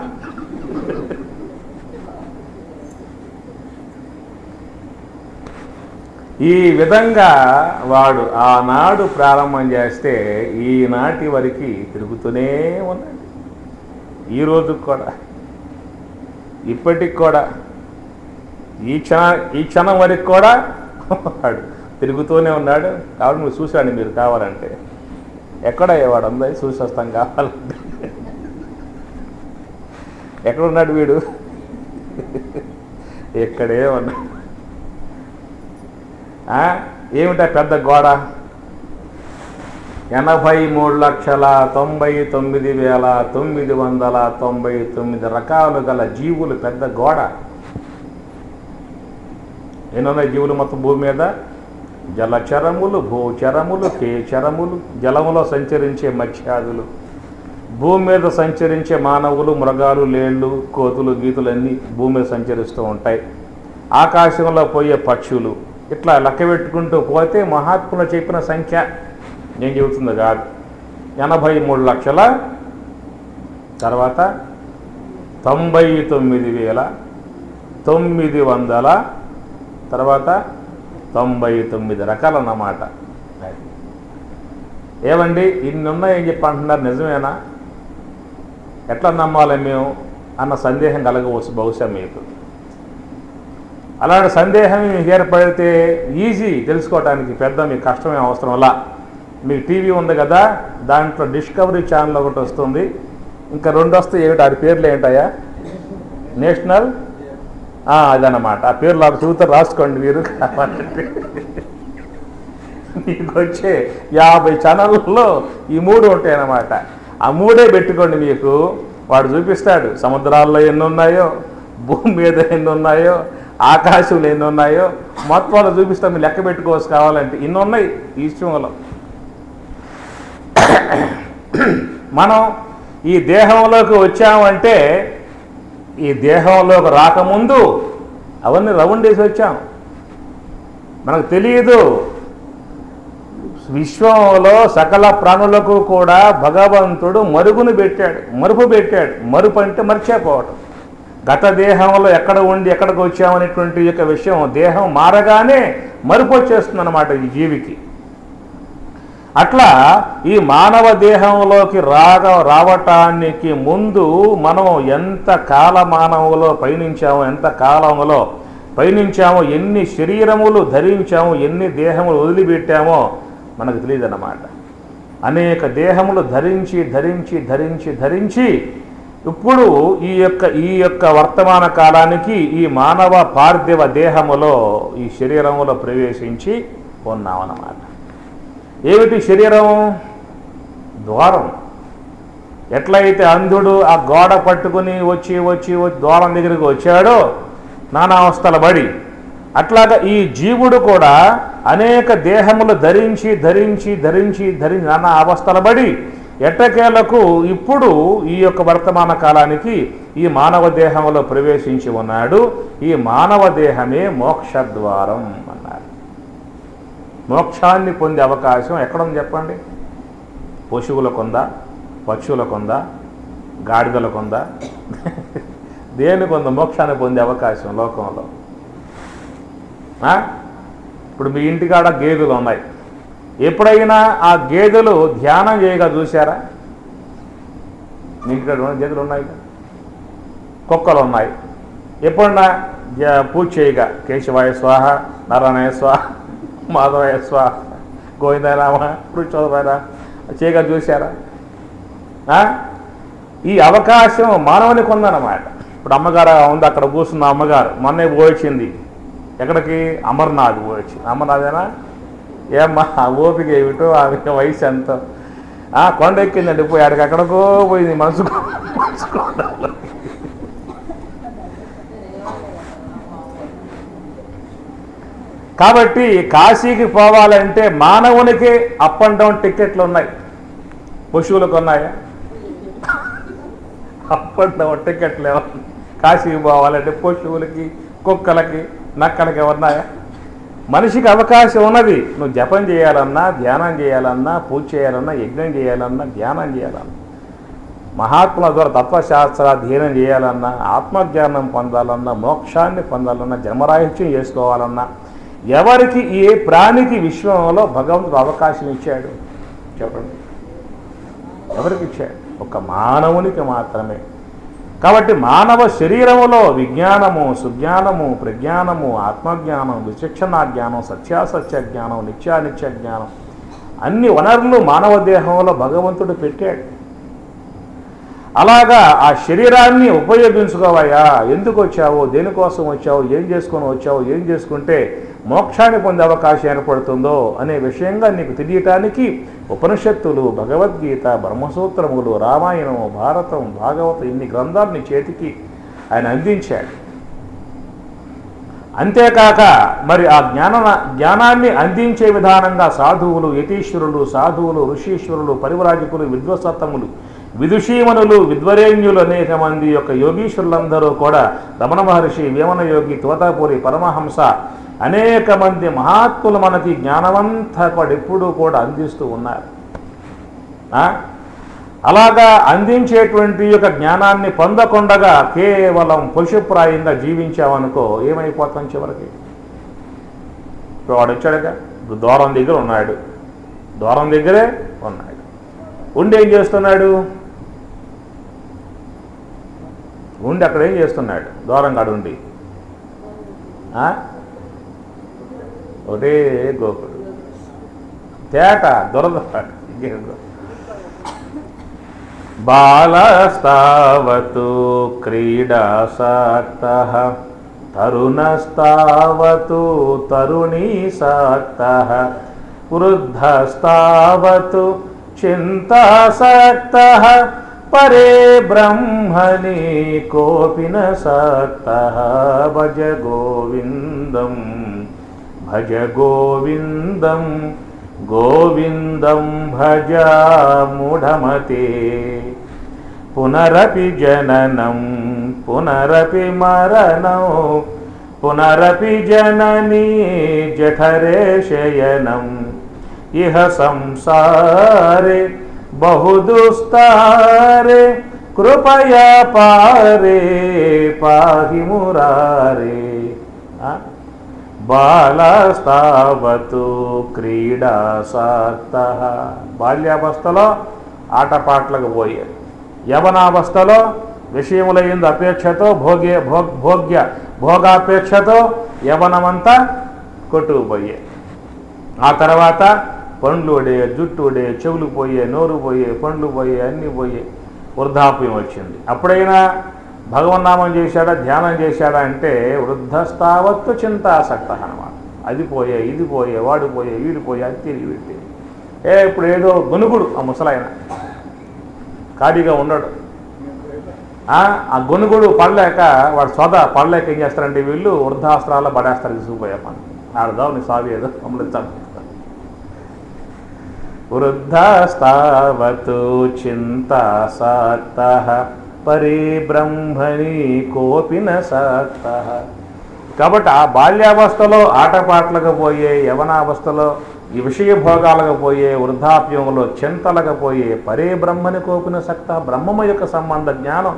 ఈ విధంగా వాడు ఆనాడు ప్రారంభం చేస్తే ఈనాటి వరకు తిరుగుతూనే ఉన్నాడు. ఈ రోజుకి కూడా, ఇప్పటికి కూడా, ఈ క్షణం వరకు కూడా వాడు తిరుగుతూనే ఉన్నాడు. కాబట్టి మీరు చూశాండి మీరు కావాలంటే. ఎక్కడ వాడు అందరి చూసి వస్తాం కావాలంటే. ఎక్కడున్నాడు వీడు? ఎక్కడే ఉన్నాడు. ఏమిటా పెద్ద గోడ? 83,99,999 రకాలు గల జీవులు, పెద్ద గోడ. ఎన్నున్నాయి జీవులు మొత్తం భూమి మీద? జలచరములు, భూచరములు, కేచరములు, జలములో సంచరించే మత్స్యాదులు, భూమి మీద సంచరించే మానవులు, మృగాలు, లేళ్ళు, కోతులు, గీతులు అన్నీ భూమి మీద సంచరిస్తూ ఉంటాయి. ఆకాశంలో పోయే పక్షులు, ఇట్లా లెక్క పెట్టుకుంటూ పోతే మహాత్ములు చెప్పిన సంఖ్య నేను చెబుతుంది కాదు. 83 లక్షల, తర్వాత 99,900, తర్వాత 99 రకాలన్నమాట. ఏమండి ఇన్ని ఉన్నాయని చెప్పి అంటున్నారు, నిజమేనా? ఎట్లా నమ్మాలి మేము అన్న సందేహం కలగవచ్చు బహుశా మీకు. అలాంటి సందేహం మీకు ఏర్పడితే ఈజీ తెలుసుకోవడానికి, పెద్ద మీకు కష్టమే అవసరం అలా. మీకు టీవీ ఉంది కదా, దాంట్లో డిస్కవరీ ఛానల్ ఒకటి వస్తుంది, ఇంకా 2 వస్తాయి. ఏమిటి ఆ పేర్లు ఏంటాయా? నేషనల్ అదనమాట. ఆ పేర్లు నాకు చూస్తారు, రాసుకోండి మీరు కావాలంటే. మీకు వచ్చే 50 ఛానళ్ళలో ఈ 3 ఉంటాయన్నమాట. ఆ 3 పెట్టుకోండి. మీకు వాడు చూపిస్తాడు సముద్రాల్లో ఎన్ని ఉన్నాయో, భూమి మీద ఎన్ని ఉన్నాయో, ఆకాశంలో ఎన్ని ఉన్నాయో మొత్తం వాళ్ళు చూపిస్తాం. మీరు లెక్క పెట్టుకోవచ్చు కావాలంటే. ఇన్ని ఉన్నాయి ఈ విషయంలో. మనం ఈ దేహంలోకి వచ్చామంటే, ఈ దేహంలోకి రాకముందు అవన్నీ రౌండ్ వేసి వచ్చాం. మనకు తెలియదు. విశ్వంలో సకల ప్రాణులకు కూడా భగవంతుడు మరుగును పెట్టాడు, మరుపు పెట్టాడు. మరుపు అంటే మర్చిపోవటం. గత దేహంలో ఎక్కడ ఉండి ఎక్కడికి వచ్చామనేటువంటి యొక్క విషయం దేహం మారగానే మరుపు వచ్చేస్తుంది అన్నమాట ఈ జీవికి. అట్లా ఈ మానవ దేహంలోకి రావటానికి ముందు మనం ఎంత కాలమానములో పయనించామో, ఎంత కాలంలో పయనించామో, ఎన్ని శరీరములు ధరించామో, ఎన్ని దేహములు వదిలిపెట్టామో మనకు తెలియదు అన్నమాట. అనేక దేహములు ధరించి ధరించి ధరించి ధరించి ఇప్పుడు ఈ యొక్క వర్తమాన కాలానికి ఈ మానవ పార్థివ దేహములో, ఈ శరీరములో ప్రవేశించి ఉన్నామన్నమాట. ఏమిటి శరీరం? ద్వారం. ఎట్లయితే అంధుడు ఆ గోడ పట్టుకుని వచ్చి ద్వారం దగ్గరికి వచ్చాడో నానా అవస్థలు పడి, అట్లాగా ఈ జీవుడు కూడా అనేక దేహములు ధరించి ధరించి ధరించి ధరించి నానా అవస్థలు పడి ఎట్టకేలకు ఇప్పుడు ఈ యొక్క వర్తమాన కాలానికి ఈ మానవ దేహంలో ప్రవేశించి ఉన్నాడు. ఈ మానవ దేహమే మోక్షద్వారం అన్నారు. మోక్షాన్ని పొందే అవకాశం ఎక్కడుంది చెప్పండి? పశువులకుందా? పక్షులకుందా? గాడిదలకుందా? దేనికి ఉందా మోక్షాన్ని పొందే అవకాశం లోకంలో? ఇప్పుడు మీ ఇంటికాడ గేదెలు ఉన్నాయి. ఎప్పుడైనా ఆ గేదెలు ధ్యానం చేయగా చూశారా? మీ ఇంటికాడ గేదెలు ఉన్నాయి, కుక్కలు ఉన్నాయి. ఎప్పుడన్నా పూజ చేయగా కేశవాయ స్వాహ, నారాయణాయ స్వాహ, మాధవాయ స్వాహ, గోవిందనామ, పురుషోత్తమ చేయగా చూశారా? ఈ అవకాశం మానవునికి ఉందన్నమాట. ఇప్పుడు అమ్మగారు ఉంది, అక్కడ కూర్చున్న అమ్మగారు మొన్నే పోయించింది. ఎక్కడికి? అమర్నాథ్ పోయించింది. అమర్నాథేనా? ఏమ్మా ఓపిక ఏమిటో, ఆమె వయసు ఎంతో. కొండ ఎక్కిందండి, పోయి ఆడికి ఎక్కడికో పోయింది మనసుకు. కాబట్టి కాశీకి పోవాలంటే మానవునికి అప్ అండ్ డౌన్ టికెట్లు ఉన్నాయి. పశువులకు ఉన్నాయా? అప్ అండ్ డౌన్ టికెట్లు ఏమన్నా? కాశీకి పోవాలంటే పశువులకి, కుక్కలకి, నక్కలకి ఉన్నాయా? మనిషికి అవకాశం ఉన్నది. నువ్వు జపం చేయాలన్నా, ధ్యానం చేయాలన్నా, పూజ చేయాలన్నా, యజ్ఞం చేయాలన్నా, ధ్యానం చేయాలన్నా, మహాత్ముల ద్వారా తత్వశాస్త్రాధ్యయనం చేయాలన్నా, ఆత్మజ్ఞానం పొందాలన్నా, మోక్షాన్ని పొందాలన్నా, జన్మరాహిత్యం చేసుకోవాలన్నా, ఎవరికి ఏ ప్రాణికి విశ్వంలో భగవంతుడు అవకాశం ఇచ్చాడు చెప్పండి? ఎవరికి ఇచ్చాడు? ఒక మానవునికి మాత్రమే. కాబట్టి మానవ శరీరములో విజ్ఞానము, సుజ్ఞానము, ప్రజ్ఞానము, ఆత్మజ్ఞానం, విచక్షణా జ్ఞానం, సత్యాసత్య జ్ఞానం, నిత్యానిత్య జ్ఞానం అన్ని వనరులు మానవ దేహంలో భగవంతుడు పెట్టాడు. అలాగా ఆ శరీరాన్ని ఉపయోగించుకోవయ్యా, ఎందుకు వచ్చావో, దేనికోసం వచ్చావు, ఏం చేసుకొని వచ్చావు, ఏం చేసుకుంటే మోక్షాన్ని పొందే అవకాశం ఏర్పడుతుందో అనే విషయంగా నీకు తెలియటానికి ఉపనిషత్తులు, భగవద్గీత, బ్రహ్మసూత్రములు, రామాయణము, భారతం, భాగవతం ఇన్ని గ్రంథాలు నీ చేతికి ఆయన అందించాడు. అంతేకాక మరి ఆ జ్ఞానాన్ని అందించే విధానంగా సాధువులు, యతీశ్వరులు, సాధువులు, ఋషీశ్వరులు, పరివ్రాజకులు, విద్వసత్తములు, విదుషీమనులు, విద్వరేణ్యులు అనేక మంది యొక్క యోగీశ్వరులందరూ కూడా రమణ మహర్షి, వేమన యోగి, తోతాపూరి పరమహంస అనేక మంది మహాత్ములు మనకి జ్ఞానమంతా కూడా ఎప్పుడూ కూడా అందిస్తూ ఉన్నారు. అలాగా అందించేటువంటి యొక్క జ్ఞానాన్ని పొందకుండగా కేవలం పశుప్రాయంగా జీవించామనుకో ఏమైపోతాం చివరికి? ఇప్పుడు వాడు వచ్చాడుగా, ద్వారం దగ్గర ఉన్నాడు, ద్వారం దగ్గరే ఉన్నాడు, ఉండి ఏం చేస్తున్నాడు? ఉండి అక్కడ ఏం చేస్తున్నాడు? ద్వారం కాడు ఉండి ఒకటే గోకుడు తేట దొరదపాడు. బాలస్తావతు క్రీడాసక్తః తరుణస్తావతు తరుణీసక్తః వృద్ధస్తావతు చింతాసక్తః పరే బ్రహ్మణి కోపి న సక్తః భజ గోవిందం భజ గోవిందం గోవిందం భజ మూఢమతే పునరపి జననం పునరపి మరణం పునరపి జననీ జఠరే శయనం ఇహ సంసారే బహుదుస్తారే కృపయా పారే పాహి మురారే. బాలస్తావతు క్రీడాసక్తః బాల్యావస్థలో ఆటపాట్లకు పోయే, యవనావస్థలో విషయముల యందు అపేక్షతో భోగాపేక్షతో యవనమంతా కొట్టుకుపోయే, ఆ తర్వాత పండ్లు ఉడే, జుట్టు ఉడే, చెవులు పోయే, నోరు పోయే, పండ్లు పోయే, అన్నీ పోయే, వృద్ధాప్యం వచ్చింది. అప్పుడైనా భగవన్నామం చేశాడా, ధ్యానం చేశాడా అంటే వృద్ధస్తావత్తు చింతాసక్త అన్నమాట. అది పోయే, ఇది పోయే, వాడు పోయే, వీడు పోయే, అది తిరిగి పెట్టి ఇప్పుడు ఏదో గొనుగుడు ఆ ముసలాయన ఖాళీగా ఉన్నాడు. ఆ గొనుగుడు పడలేక వాడు పడలేక ఏం చేస్తారంటే వీళ్ళు వృద్ధాస్త్రాల్లో పడేస్తారు, తీసుకుపోయా పని ఆడదావు నీ సాగు ఏదో అమలుతాను. వృద్ధస్తావతు చింతాసక్తః పరే బ్రహ్మణి కోపి న సక్తః. కాబట్టి ఆ బాల్యావస్థలో ఆటపాట్లకు పోయే, యవనావస్థలో ఈ విషయ భోగాలకు పోయే, వృద్ధాప్యంలో చింతలకు పోయే పరే బ్రహ్మని కోపిన సక్త బ్రహ్మము యొక్క సంబంధ జ్ఞానం,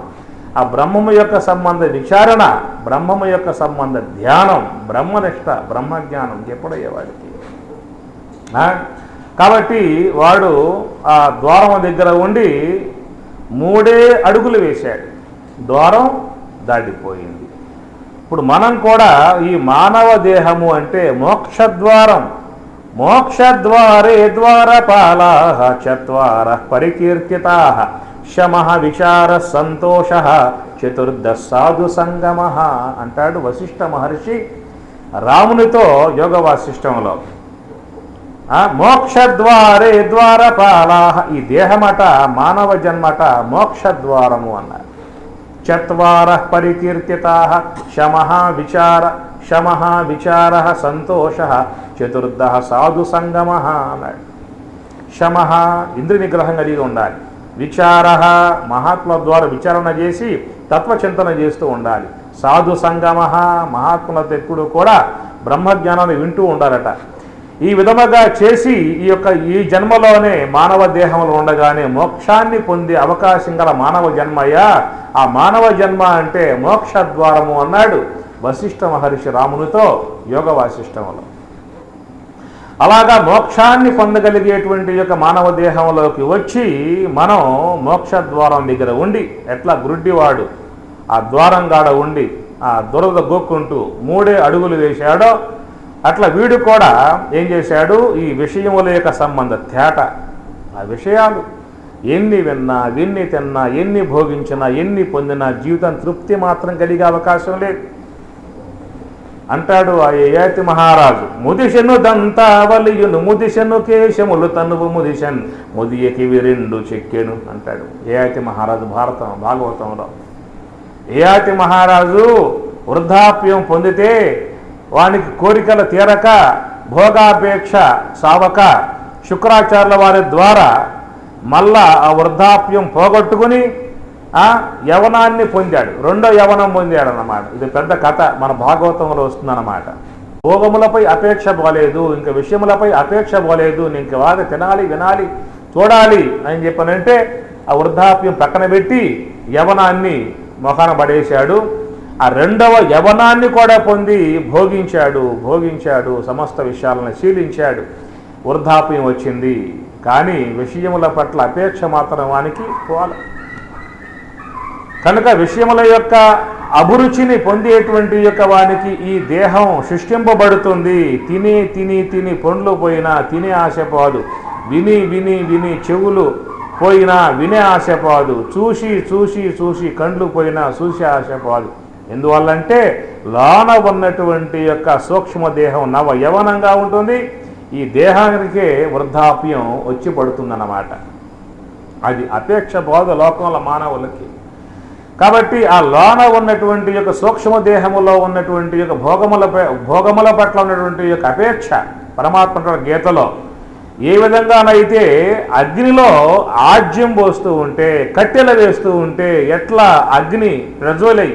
ఆ బ్రహ్మము యొక్క సంబంధ విచారణ, బ్రహ్మము యొక్క సంబంధ ధ్యానం, బ్రహ్మనిష్ట, బ్రహ్మజ్ఞానం ఎప్పుడయ్యేవాడికి. కాబట్టి వాడు ఆ ద్వారం దగ్గర ఉండి 3 అడుగులు వేశాడు, ద్వారం దాటిపోయింది. ఇప్పుడు మనం కూడా ఈ మానవ దేహము అంటే మోక్షద్వారం, మోక్షద్వారే ద్వారపాలాః చత్వారః పరికీర్తితాః శమః విచారః సంతోషః చతుర్దశ సాధు సంగమః అంటాడు వశిష్ఠ మహర్షి రామునితో యోగ వాసిష్టంలో. మోక్షద్వారే ద్వారపాలాః, ఈ దేహమట మానవ జన్మట మోక్షద్వారము అన్నారు. చత్వారః పరికీర్తితాః శమః విచారః సంతోషః చతుర్దశ సాధు సంగమః అన్నాడు. శమః ఇంద్రియ నిగ్రహం కలిగి ఉండాలి, విచారః మహాత్ముల ద్వారా విచారణ చేసి తత్వచింతన చేస్తూ ఉండాలి, సాధు సంగమః మహాత్ములతో ఎప్పుడు కూడా బ్రహ్మజ్ఞానాన్ని వింటూ ఉండాలట. ఈ విధముగా చేసి ఈ జన్మలోనే మానవ దేహంలో ఉండగానే మోక్షాన్ని పొందే అవకాశం గల మానవ జన్మయ్యా, ఆ మానవ జన్మ అంటే మోక్షద్వారము అన్నాడు వశిష్ఠ మహర్షి రామునితో యోగ వాసిష్టంలో. అలాగా మోక్షాన్ని పొందగలిగేటువంటి యొక్క మానవ దేహంలోకి వచ్చి మనం మోక్షద్వారం దగ్గర ఉండి, ఎట్లా గురుడ్డివాడు ఆ ద్వారం గాడ ఉండి ఆ దురద గోక్కుంటూ 3 అడుగులు వేశాడో అట్లా వీడు కూడా ఏం చేశాడు, ఈ విషయముల యొక్క సంబంధ తేట, ఆ విషయాలు ఎన్ని విన్నా, ఎన్ని తిన్నా, ఎన్ని భోగించినా, ఎన్ని పొందినా జీవితం తృప్తి మాత్రం కలిగే అవకాశం లేదు. అంటాడు ఆ యయాతి మహారాజు, ముదిశను దంతావలియును ముదిశను కేశములు తనువు ముదిశన్ ముదియకివి 2 చెక్కెను అంటాడు యయాతి మహారాజు భాగవతంలో. యయాతి మహారాజు వృద్ధాప్యం పొందితే వానికి కోరికలు తీరక భోగాపేక్ష సావక శుక్రాచార్యుల వారి ద్వారా మళ్ళా ఆ వృద్ధాప్యం పోగొట్టుకుని యవనాన్ని పొందాడు, 2వ యవనం పొందాడు అన్నమాట. ఇది పెద్ద కథ మన భాగవతంలో వస్తుందన్నమాట. భోగములపై అపేక్ష పోలేదు, ఇంకా విషయములపై అపేక్ష పోలేదు, ఇంక బాగా తినాలి, వినాలి, చూడాలి అని చెప్పనంటే ఆ వృద్ధాప్యం పక్కన పెట్టి యవనాన్ని మొఖాన పడేశాడు. ఆ 2వ యవనాన్ని కూడా పొంది భోగించాడు, సమస్త విషయాలను శీలించాడు. వృద్ధాప్యం వచ్చింది, కానీ విషయముల పట్ల అపేక్ష మాత్రం వానికి పోవాలి. కనుక విషయముల యొక్క అభిరుచిని పొందేటువంటి యొక్క వానికి ఈ దేహం సృష్టింపబడుతుంది. తిని పండ్లు పోయినా తినే ఆశపోదు, విని చెవులు పోయినా వినే ఆశపోదు, చూసి కండ్లు పోయినా చూసే ఆశపోదు. ఎందువల్లంటే లోన ఉన్నటువంటి యొక్క సూక్ష్మదేహం నవ యవనంగా ఉంటుంది. ఈ దేహానికే వృద్ధాప్యం వచ్చి పడుతుందన్నమాట. అది అపేక్ష బోధ లోకంలో మానవులకి. కాబట్టి ఆ లోన ఉన్నటువంటి యొక్క సూక్ష్మదేహములో ఉన్నటువంటి యొక్క భోగముల పట్ల ఉన్నటువంటి యొక్క అపేక్ష పరమాత్మ గీతలో ఏ విధంగానైతే అగ్నిలో ఆజ్యం పోస్తూ ఉంటే, కట్టెలు వేస్తూ ఉంటే ఎట్లా అగ్ని ప్రజ్వలై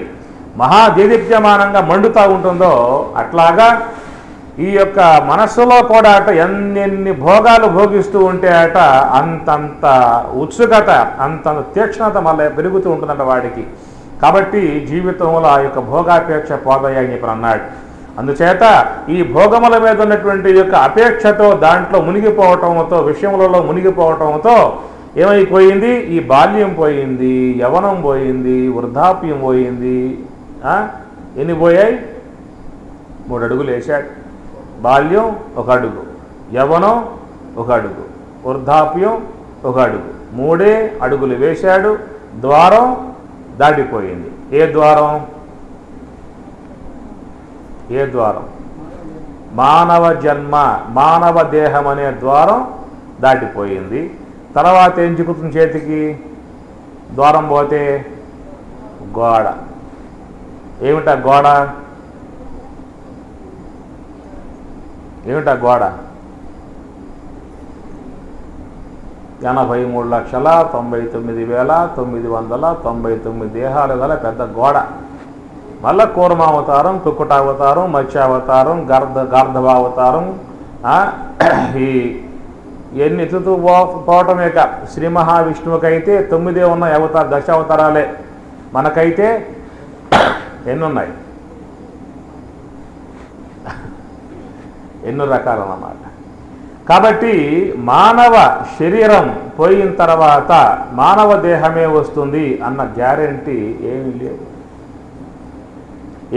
మహాదేదీప్యమానంగా మండుతూ ఉంటుందో అట్లాగా ఈ యొక్క మనస్సులో కూడా అట ఎన్నెన్ని భోగాలు భోగిస్తూ ఉంటే అట అంతంత ఉత్సుకత, అంతంత తీక్ష్ణత మళ్ళీ పెరుగుతూ ఉంటుందంట వాడికి. కాబట్టి జీవితంలో ఆ యొక్క భోగాపేక్ష పోదయ్య అని చెప్పి అన్నాడు. అందుచేత ఈ భోగముల మీద ఉన్నటువంటి యొక్క అపేక్షతో దాంట్లో మునిగిపోవటంతో, విషయములలో మునిగిపోవటంతో ఏమైపోయింది, ఈ బాల్యం పోయింది, యవనం పోయింది, వృద్ధాప్యం పోయింది. ఎన్ని పోయాయి? 3 అడుగులు వేశాడు. బాల్యం 1 అడుగు, యవనం 1 అడుగు, వృద్ధాప్యం 1 అడుగు, 3 అడుగులు వేశాడు. ద్వారం దాటిపోయింది. ఏ ద్వారం? మానవ జన్మ, మానవ దేహం అనే ద్వారం దాటిపోయింది. తర్వాత ఏం చిక్కుతుంది చేతికి? ద్వారం పోతే గోడ. ఏమిటా గోడ? 83,99,999 దేహాలు గల పెద్ద గోడ. మళ్ళా కూర్మావతారం, కుక్కుటావతారం, మత్స్యావతారం, గార్ధవావతారం, ఈ ఎన్ని ఎత్తుతూ పోవటమే. శ్రీ మహావిష్ణువుకైతే 9 ఉన్నాయి అవతార, 10 అవతారాలే. మనకైతే ఎన్నున్నాయి? ఎన్నో రకాలన్నమాట. కాబట్టి మానవ శరీరం పోయిన తర్వాత మానవ దేహమే వస్తుంది అన్న గ్యారెంటీ ఏమీ లేదు.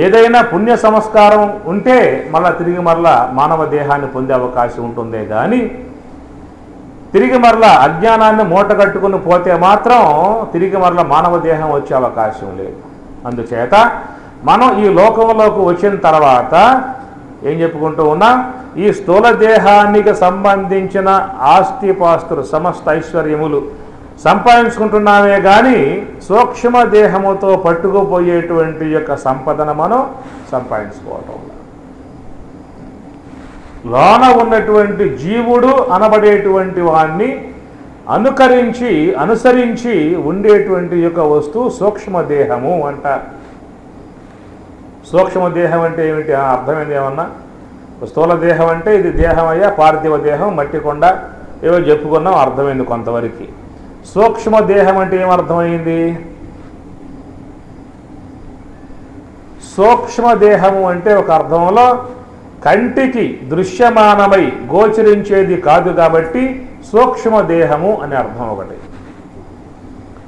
ఏదైనా పుణ్య సంస్కారం ఉంటే తిరిగి మానవ దేహాన్ని పొందే అవకాశం ఉంటుందే కానీ తిరిగి అజ్ఞానాన్ని మూటగట్టుకుని పోతే మాత్రం తిరిగి మానవ దేహం వచ్చే అవకాశం లేదు. అందుచేత మనం ఈ లోకంలోకి వచ్చిన తర్వాత ఏం చెప్పుకుంటూ ఉన్నాం? ఈ స్థూల దేహానికి సంబంధించిన ఆస్తిపాస్తులు, సమస్త ఐశ్వర్యములు సంపాదించుకుంటున్నామే కానీ సూక్ష్మ దేహముతో పట్టుకుపోయేటువంటి యొక్క సంపదను మనం సంపాదించుకోవటం. లోన ఉన్నటువంటి జీవుడు అనబడేటువంటి వాణ్ణి అనుసరించి ఉండేటువంటి యొక్క వస్తువు సూక్ష్మదేహము అంటారు. సూక్ష్మదేహం అంటే ఏమిటి? అర్థమైంది ఏమన్నా? స్థూల దేహం అంటే ఇది దేహం అయ్యా, పార్థివ దేహం, మట్టి కొండ, ఏవో చెప్పుకున్నాం, అర్థమైంది కొంతవరకు. సూక్ష్మదేహం అంటే ఏమర్థమైంది? సూక్ష్మదేహము అంటే ఒక అర్థంలో కంటికి దృశ్యమానమై గోచరించేది కాదు కాబట్టి సూక్ష్మదేహము అనే అర్థం ఒకటి.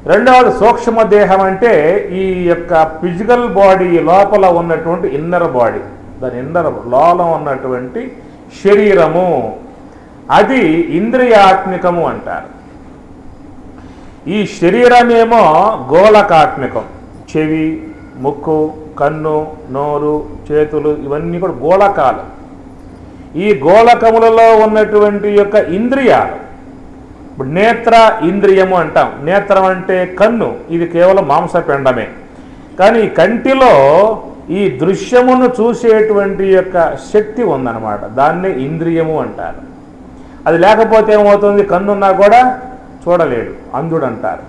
రెండవది సూక్ష్మ దేహం అంటే ఈ యొక్క ఫిజికల్ బాడీ లోపల ఉన్నటువంటి ఇన్నర్ బాడీ, దాని ఇన్నర్ లోపల ఉన్నటువంటి శరీరము, అది ఇంద్రియాత్మికము అంటారు. ఈ శరీరమేమో గోళకాత్మికం. చెవి, ముక్కు, కన్ను, నోరు, చేతులు ఇవన్నీ కూడా గోళకాలు. ఈ గోళకములలో ఉన్నటువంటి యొక్క ఇంద్రియాలు, ఇప్పుడు నేత్ర ఇంద్రియము అంటాం. నేత్రం అంటే కన్ను, ఇది కేవలం మాంసపిండమే. కానీ ఈ కంటిలో ఈ దృశ్యమును చూసేటువంటి యొక్క శక్తి ఉందన్నమాట, దాన్నే ఇంద్రియము అంటారు. అది లేకపోతే ఏమవుతుంది, కన్నున్నా కూడా చూడలేడు, అంధుడు అంటారు.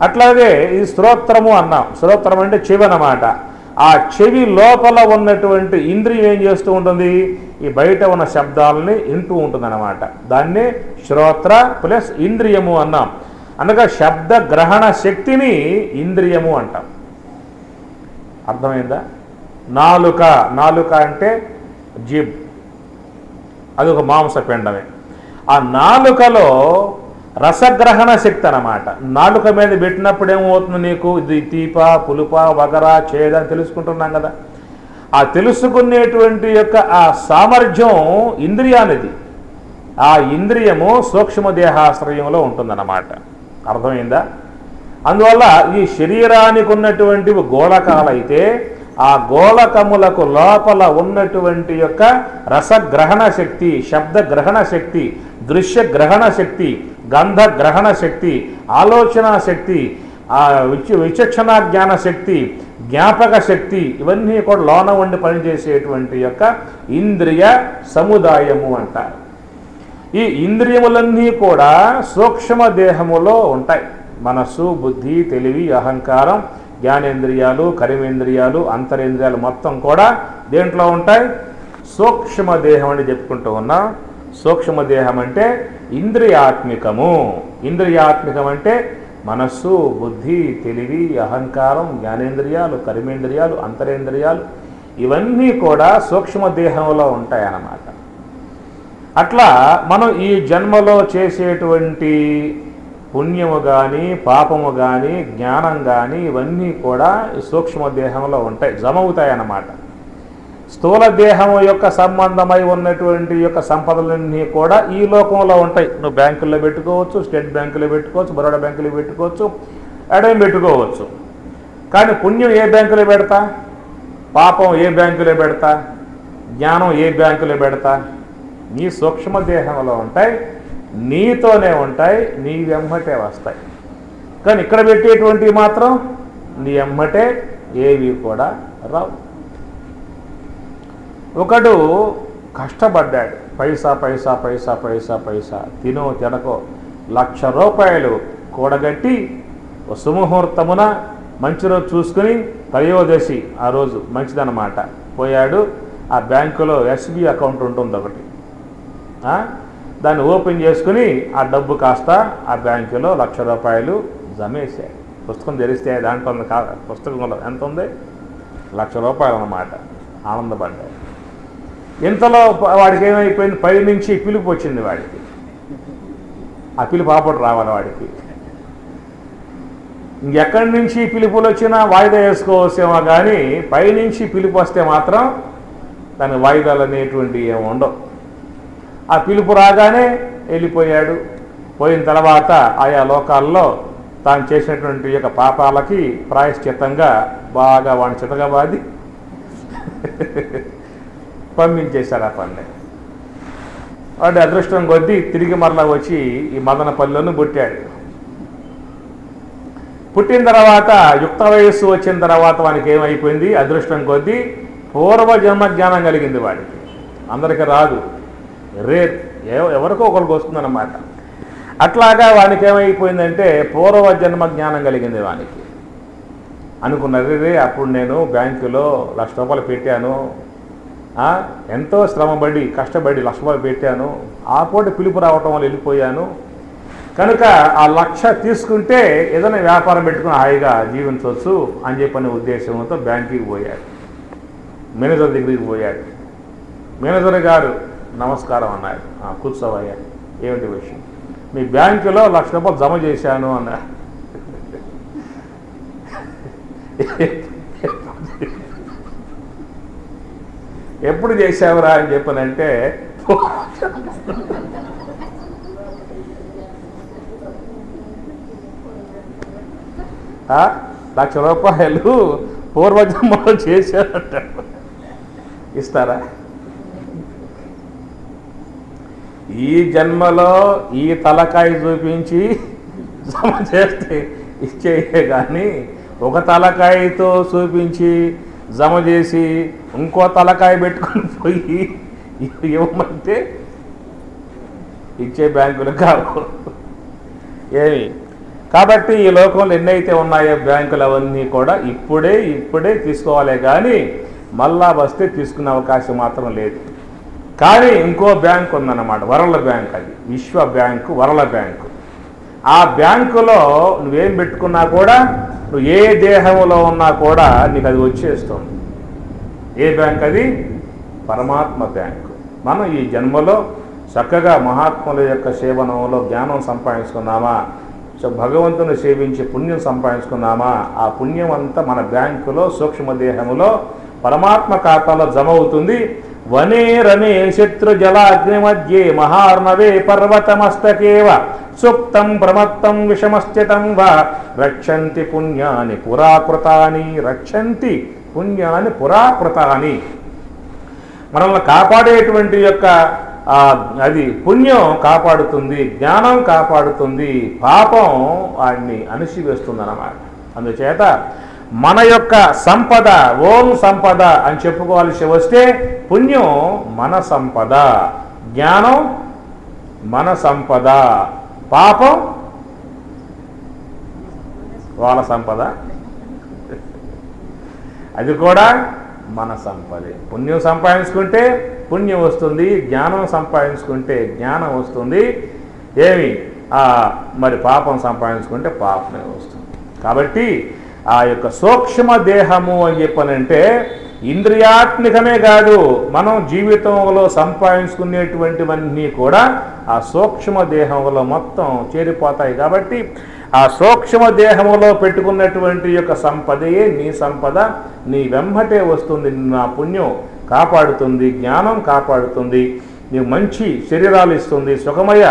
అట్లాగే ఇది శ్రోత్రము అన్నాం. శ్రోత్రం అంటే చెవి అన్నమాట. ఆ చెవి లోపల ఉన్నటువంటి ఇంద్రియం ఏం చేస్తూ ఉంటుంది, ఈ బయట ఉన్న శబ్దాలని వింటూ ఉంటుంది అన్నమాట. దాన్నే శ్రోత్ర ప్లస్ ఇంద్రియము అన్నాం. అనగా శబ్ద గ్రహణ శక్తిని ఇంద్రియము అంటాం. అర్థమైందా? నాలుక, నాలుక అంటే జిబ్, అది ఒక మాంసపిండమే. ఆ నాలుకలో రసగ్రహణ శక్తి అన్నమాట. నాలుక మీద పెట్టినప్పుడు ఏమవుతుంది, నీకు ఇది తీప, పులుప, వగర, చేద అని తెలుసుకుంటున్నాం కదా. ఆ తెలుసుకునేటువంటి యొక్క ఆ సామర్థ్యం ఇంద్రియానిది. ఆ ఇంద్రియము సూక్ష్మదేహాశ్రయంలో ఉంటుందన్నమాట. అర్థమైందా? అందువల్ల ఈ శరీరానికి ఉన్నటువంటి గోళకాలైతే ఆ గోళకములకు లోపల ఉన్నటువంటి యొక్క రసగ్రహణ శక్తి, శబ్ద గ్రహణ శక్తి, దృశ్య గ్రహణ శక్తి, గంధ గ్రహణ శక్తి, ఆలోచన శక్తి, విచక్షణ జ్ఞాన శక్తి, జ్ఞాపక శక్తి, ఇవన్నీ కూడా లోన ఉండి పనిచేసేటువంటి యొక్క ఇంద్రియ సముదాయము అంటారు. ఈ ఇంద్రియములన్నీ కూడా సూక్ష్మ దేహములో ఉంటాయి. మనస్సు, బుద్ధి, తెలివి, అహంకారం, జ్ఞానేంద్రియాలు, కర్మేంద్రియాలు, అంతరేంద్రియాలు మొత్తం కూడా దేంట్లో ఉంటాయి, సూక్ష్మదేహం అని చెప్పుకుంటూ ఉన్నాం. సూక్ష్మదేహం అంటే ఇంద్రియాత్మికము. ఇంద్రియాత్మికం అంటే మనస్సు, బుద్ధి, తెలివి, అహంకారం, జ్ఞానేంద్రియాలు, కర్మేంద్రియాలు, అంతరేంద్రియాలు ఇవన్నీ కూడా సూక్ష్మదేహంలో ఉంటాయన్నమాట. అట్లా మనం ఈ జన్మలో చేసేటువంటి పుణ్యము కానీ, పాపము కానీ, జ్ఞానం కానీ ఇవన్నీ కూడా సూక్ష్మదేహంలో ఉంటాయి, జమవుతాయి అన్నమాట. స్థూల దేహం యొక్క సంబంధమై ఉన్నటువంటి యొక్క సంపదలన్నీ కూడా ఈ లోకంలో ఉంటాయి. నువ్వు బ్యాంకుల్లో పెట్టుకోవచ్చు, స్టేట్ బ్యాంకులో పెట్టుకోవచ్చు, బరోడా బ్యాంకులో పెట్టుకోవచ్చు, ఎడేం పెట్టుకోవచ్చు. కానీ పుణ్యం ఏ బ్యాంకులో పెడతా, పాపం ఏ బ్యాంకులో పెడతా, జ్ఞానం ఏ బ్యాంకులో పెడతా, నీ సూక్ష్మదేహంలో ఉంటాయి, నీతోనే ఉంటాయి, నీ వెమ్మటే వస్తాయి. కానీ ఇక్కడ పెట్టేటువంటివి మాత్రం నీ ఎమ్మటే ఏవి కూడా రావు. ఒకడు కష్టపడ్డాడు, పైసా పైసా పైసా పైసా పైసా తినో తినకో 1,00,000 రూపాయలు కూడగట్టి సుముహూర్తమున మంచి రోజు చూసుకుని త్రయోదశి ఆ రోజు మంచిదన్నమాట పోయాడు. ఆ బ్యాంకులో ఎస్బీ అకౌంట్ ఉంటుంది ఒకటి, దాన్ని ఓపెన్ చేసుకుని ఆ డబ్బు కాస్త ఆ బ్యాంకులో 1,00,000 రూపాయలు జమేశాడు. పుస్తకం తెరిస్తే దాంట్లో పుస్తకంలో ఎంత ఉంది, 1,00,000 రూపాయలు అన్నమాట. ఆనందపడ్డాడు. ఇంతలో వాడికి ఏమైపోయింది, పై నుంచి పిలుపు వచ్చింది వాడికి. ఆ పిలుపు ఆపటి రావాలి వాడికి. ఇంకెక్కడి నుంచి పిలుపులు వచ్చినా వాయిదా వేసుకోవచ్చేమో, కానీ పైనుంచి పిలుపు వస్తే మాత్రం దాని వాయిదాలు అనేటువంటివి ఏమి ఉండవు. ఆ పిలుపు రాగానే వెళ్ళిపోయాడు. పోయిన తర్వాత ఆయా లోకాల్లో తాను చేసినటువంటి యొక్క పాపాలకి ప్రాయశ్చిత్తంగా బాగా వాడిని చితగబాది పంపించేశారు ఆ పని. వాడి అదృష్టం కొద్దీ తిరిగి మరలా వచ్చి ఈ మదనపల్లిలోనూ పుట్టాడు. పుట్టిన తర్వాత యుక్త వయస్సు వచ్చిన తర్వాత వానికి ఏమైపోయింది, అదృష్టం కొద్దీ పూర్వజన్మ జ్ఞానం కలిగింది వాడికి. అందరికీ రాదు, రేర్, ఎవరికో ఒకరికి వస్తుందన్నమాట. అట్లాగా వానికి ఏమైపోయిందంటే పూర్వజన్మ జ్ఞానం కలిగింది వానికి. అనుకున్నది, రే అప్పుడు నేను బ్యాంకులో 1,00,000 రూపాయలు పెట్టాను, ఎంతో శ్రమపడి కష్టపడి 1,00,000 రూపాయలు పెట్టాను, ఆ పూట పిలుపు రావటం వల్ల వెళ్ళిపోయాను కనుక ఆ 1,00,000 తీసుకుంటే ఏదైనా వ్యాపారం పెట్టుకుని హాయిగా జీవించవచ్చు అని చెప్పని ఉద్దేశంతో బ్యాంకుకి పోయాడు. మేనేజర్ దగ్గరికి పోయాడు. మేనేజర్ గారు నమస్కారం అన్నారు. కూర్చోవయ్యా, ఏమిటి విషయం, మీ బ్యాంకులో 1,00,000 రూపాయలు జమ చేశాను అన్నారు. ఎప్పుడు చేసావురా అని చెప్పనంటే ₹1,00,000 పూర్వజన్మలో చేశారంటారు. ఇస్తారా? ఈ జన్మలో ఈ తలకాయ చూపించి జమ చేస్తే ఇచ్చేయే కానీ ఒక తలకాయతో చూపించి జమ చేసి ఇంకో తలకాయ పెట్టుకొని పోయి ఇవ్వమంటే ఇచ్చే బ్యాంకులు కావు. ఏమి కాబట్టి ఈ లోకంలో ఎన్నైతే ఉన్నాయో బ్యాంకులు అవన్నీ కూడా ఇప్పుడే తీసుకోవాలే కానీ మళ్ళా వస్తే తీసుకునే అవకాశం మాత్రం లేదు. కానీ ఇంకో బ్యాంక్ ఉందన్నమాట, వరల్డ్ బ్యాంక్. అది విశ్వ బ్యాంకు, వరల్డ్ బ్యాంకు. ఆ బ్యాంకులో నువ్వేం పెట్టుకున్నా కూడా, నువ్వు ఏ దేహంలో ఉన్నా కూడా నీకు అది వచ్చేస్తుంది. ఏ బ్యాంక్ అది? పరమాత్మ బ్యాంకు. మనం ఈ జన్మలో చక్కగా మహాత్ముల యొక్క సేవనంలో జ్ఞానం సంపాదించుకున్నామా, భగవంతుని సేవించి పుణ్యం సంపాదించుకున్నామా, ఆ పుణ్యం అంతా మన బ్యాంకులో సూక్ష్మదేహములో పరమాత్మ ఖాతాలో జమ అవుతుంది. వనే రనే శత్రు జలాగ్ని మధ్యే మహార్ణవే పర్వతమస్తకేవ సుప్తం ప్రమత్తం విషమశ్చితం వా రక్షంతి పుణ్యాని పురాకృతాని. రక్షంతి పుణ్యాని పురాకృతాని. మనల్ని కాపాడేటువంటి యొక్క అది పుణ్యం కాపాడుతుంది, జ్ఞానం కాపాడుతుంది, పాపం వాడిని అణిసివేస్తుంది అన్నమాట. అందుచేత మన యొక్క సంపద, ఓం సంపద అని చెప్పుకోవాల్సి వస్తే పుణ్యం మన సంపద, జ్ఞానం మన సంపద, పాపం వాళ్ళ సంపద. అది కూడా మన సంపదే. పుణ్యం సంపాదించుకుంటే పుణ్యం వస్తుంది, జ్ఞానం సంపాదించుకుంటే జ్ఞానం వస్తుంది. ఏమి మరి పాపం సంపాదించుకుంటే పాపమే వస్తుంది. కాబట్టి ఆ యొక్క సూక్ష్మ దేహము అని చెప్పనంటే ఇంద్రియాత్మికమే కాదు, మనం జీవితంలో సంపాదించుకునేటువంటివన్నీ కూడా ఆ సూక్ష్మ దేహంలో మొత్తం చేరిపోతాయి. కాబట్టి ఆ సూక్ష్మ దేహములో పెట్టుకున్నటువంటి యొక్క సంపదయే నీ సంపద, నీ వెంబటే వస్తుంది. నా పుణ్యం కాపాడుతుంది, జ్ఞానం కాపాడుతుంది, నీకు మంచి శరీరాలు ఇస్తుంది, సుఖమయ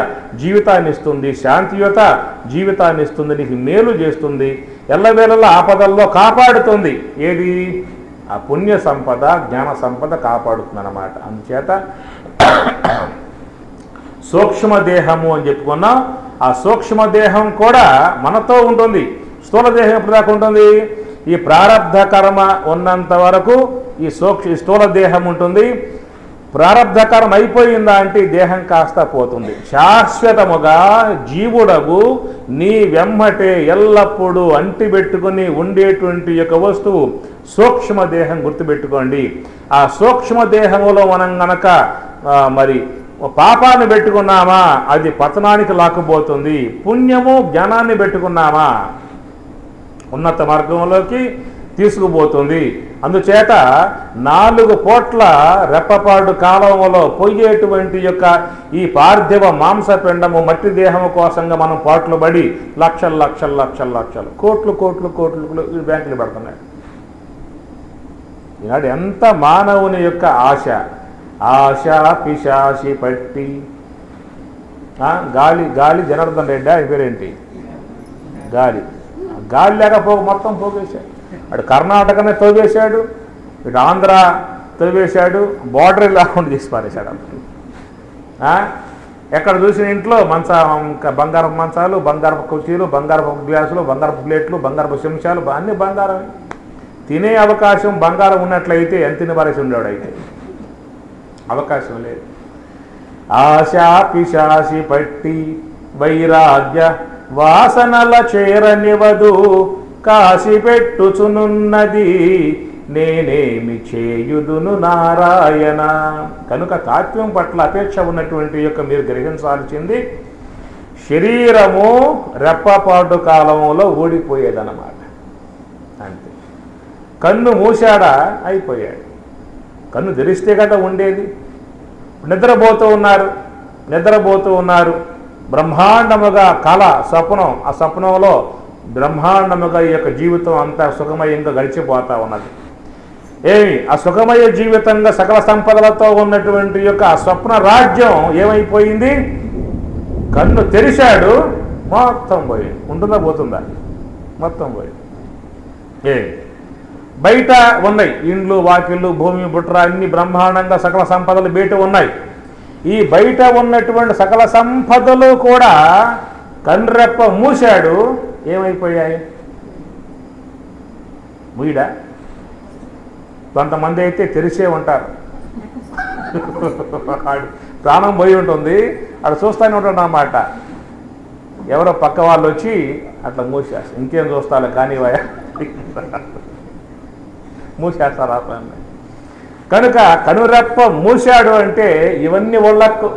జీవితాన్ని ఇస్తుంది, శాంతియుత జీవితాన్ని ఇస్తుంది, నీకు మేలు చేస్తుంది, ఎల్లవేళలా ఆపదల్లో కాపాడుతుంది. ఏది? ఆ పుణ్య సంపద, జ్ఞాన సంపద కాపాడుతుంది అన్నమాట. అందుచేత సూక్ష్మదేహము అని చెప్పుకున్నాం. ఆ సూక్ష్మదేహం కూడా మనతో ఉంటుంది. స్థూలదేహం ఎప్పుడు దాకా ఉంటుంది? ఈ ప్రారబ్ధ కర్మ ఉన్నంత వరకు ఈ స్థూల దేహం ఉంటుంది. ప్రారబ్ధ కర్మ అయిపోయిందా అంటే ఈ దేహం కాస్త పోతుంది. శాశ్వతముగా జీవుడగు నీ వెమ్మటే ఎల్లప్పుడూ అంటిబెట్టుకుని ఉండేటువంటి యొక్క వస్తువు సూక్ష్మదేహం. గుర్తుపెట్టుకోండి. ఆ సూక్ష్మదేహములో మనం గనక మరి పాపాన్ని పెట్టుకున్నామా అది పతనానికి లాక్కుపోతుంది. పుణ్యము జ్ఞానాన్ని పెట్టుకున్నామా ఉన్నత మార్గంలోకి తీసుకుపోతుంది. అందుచేత 4 కోట్ల రెప్పపాటు కాలంలో పోయేటువంటి యొక్క ఈ పార్థివ మాంసపిండము మట్టి దేహము కోసంగా మనం పాటలు పడి లక్షలు లక్షలు లక్షలు లక్షలు కోట్లు కోట్లు కోట్లు ఈ బ్యాంకులు పెడుతున్నాయి. ఈనాడు ఎంత మానవుని యొక్క ఆశ, ఆశ పిశాసి పట్టి గాలి గాలి జనార్దన్ రెడ్డి ఆయన పేరేంటి? గాలి లేక మొత్తం పోగేశాడు. అటు కర్ణాటకనే తోవేశాడు, ఇటు ఆంధ్ర తోవేశాడు, బార్డర్ లేకుండా తీసి పారేశాడు. ఎక్కడ చూసిన ఇంట్లో బంగారపు మంచాలు, బంగారపు కుర్చీలు, బంగారపు గ్లాసులు, బంగారపు ప్లేట్లు, బంగారపు చెంచాలు, అన్నీ బంగారమే. తినే అవకాశం బంగారం ఉన్నట్లయితే ఎంత తిని పారేసి ఉండేవాడు. అయితే అవకాశం లేదు. ఆశా పిశాసి పట్టి వైరాగ్య వాసనల చేరనివదు కాసి పెట్టుచునున్నది నేనేమి చేయుదును నారాయణ. కనుక తాత్వ్యం పట్ల అపేక్ష ఉన్నటువంటి యొక్క మీరు గ్రహించాల్సింది శరీరము రెప్పపాటు కాలంలో ఓడిపోయేదన్నమాట. అంతే. కన్ను మూసాడా అయిపోయాడు. కన్ను తెరిస్తే కదా ఉండేది. నిద్రపోతూ ఉన్నారు. బ్రహ్మాండముగా కళ, స్వప్నం. ఆ స్వప్నంలో బ్రహ్మాండముగా ఈ యొక్క జీవితం అంతా సుఖమయంగా గడిచిపోతా ఉన్నది. ఏమి ఆ సుఖమయ జీవితంగా సకల సంపదలతో ఉన్నటువంటి యొక్క ఆ స్వప్న రాజ్యం ఏమైపోయింది? కన్ను తెరిచాడు, మొత్తం పోయింది. ఉంటుందా పోతుందా? మొత్తం పోయింది. బయట ఉన్నాయి ఇండ్లు, వాకిళ్ళు, భూమి, బుట్ర అన్ని బ్రహ్మాండంగా సకల సంపదలు బయట ఉన్నాయి. ఈ బయట ఉన్నటువంటి సకల సంపదలు కూడా కన్రెప్ప మూశాడు, ఏమైపోయాయి? ముయిడా? కొంతమంది అయితే తెరిచే ఉంటారు, ప్రాణం పోయి ఉంటుంది, అక్కడ చూస్తూనే ఉంటాడు అన్నమాట. ఎవరో పక్క వాళ్ళు వచ్చి అట్లా మూసేస్తారు. ఇంకేం చూస్తాలే కానీ మూసేస్తారు ఆ పని. కనుక కనురెప్ప మూశాడు అంటే ఇవన్నీ ఒళ్ళకు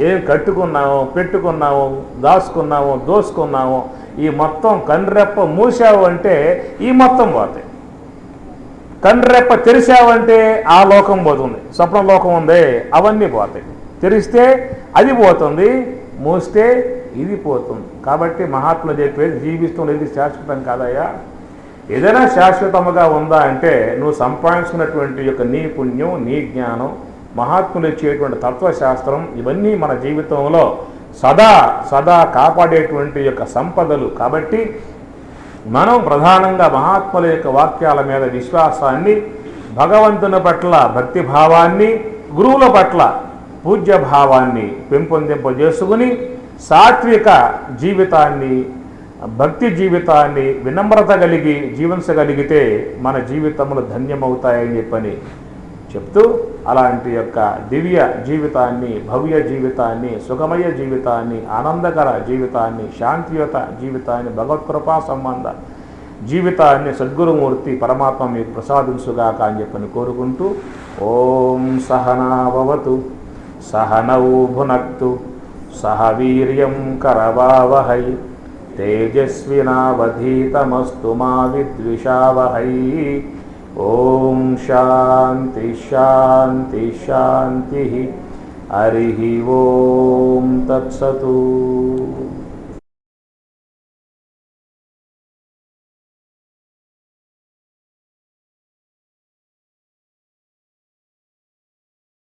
ఏం కట్టుకున్నాము, పెట్టుకున్నాము, దాచుకున్నాము, దోసుకున్నాము, ఈ మొత్తం కనురెప్ప మూసావు అంటే ఈ మొత్తం పోతాయి. కనురెప్ప తెరిచావంటే ఆ లోకం పోతుంది. స్వప్న లోకం ఉంది, అవన్నీ పోతాయి. తెరిస్తే అది పోతుంది, మూస్తే ఇది పోతుంది. కాబట్టి మహాత్ములు చెప్పేది జీవిస్తుండేది శాశ్వతం కాదయ్యా. ఏదైనా శాశ్వతముగా ఉందా అంటే నువ్వు సంపాదించుకున్నటువంటి యొక్క నీ పుణ్యం, నీ జ్ఞానం, మహాత్ములు ఇచ్చేటువంటి తత్వశాస్త్రం, ఇవన్నీ మన జీవితంలో సదా సదా కాపాడేటువంటి యొక్క సంపదలు. కాబట్టి మనం ప్రధానంగా మహాత్ముల యొక్క వాక్యాల మీద విశ్వాసాన్ని, భగవంతుని పట్ల భక్తిభావాన్ని, గురువుల పట్ల పూజ్యభావాన్ని పెంపొందింపజేసుకుని సాత్విక జీవితాన్ని, భక్తి జీవితాన్ని వినమ్రత కలిగి జీవించగలిగితే మన జీవితములు ధన్యమవుతాయని చెప్పని చెప్తూ అలాంటి యొక్క దివ్య జీవితాన్ని, భవ్య జీవితాన్ని, సుఖమయ జీవితాన్ని, ఆనందకర జీవితాన్ని, శాంతియుత జీవితాన్ని, భగవత్కృపా సంబంధ జీవితాన్ని సద్గురుమూర్తి పరమాత్మ మీకు ప్రసాదించుగాక అని చెప్పని కోరుకుంటూ ఓం సహనావవతు సహనౌ భునక్తు సహ వీర్యం కరవావహై తేజస్వినావధీతమస్తు మా విద్విషావహై. ఓం శాంతి శాంతి శాంతి. హరి ఓం తత్సతు.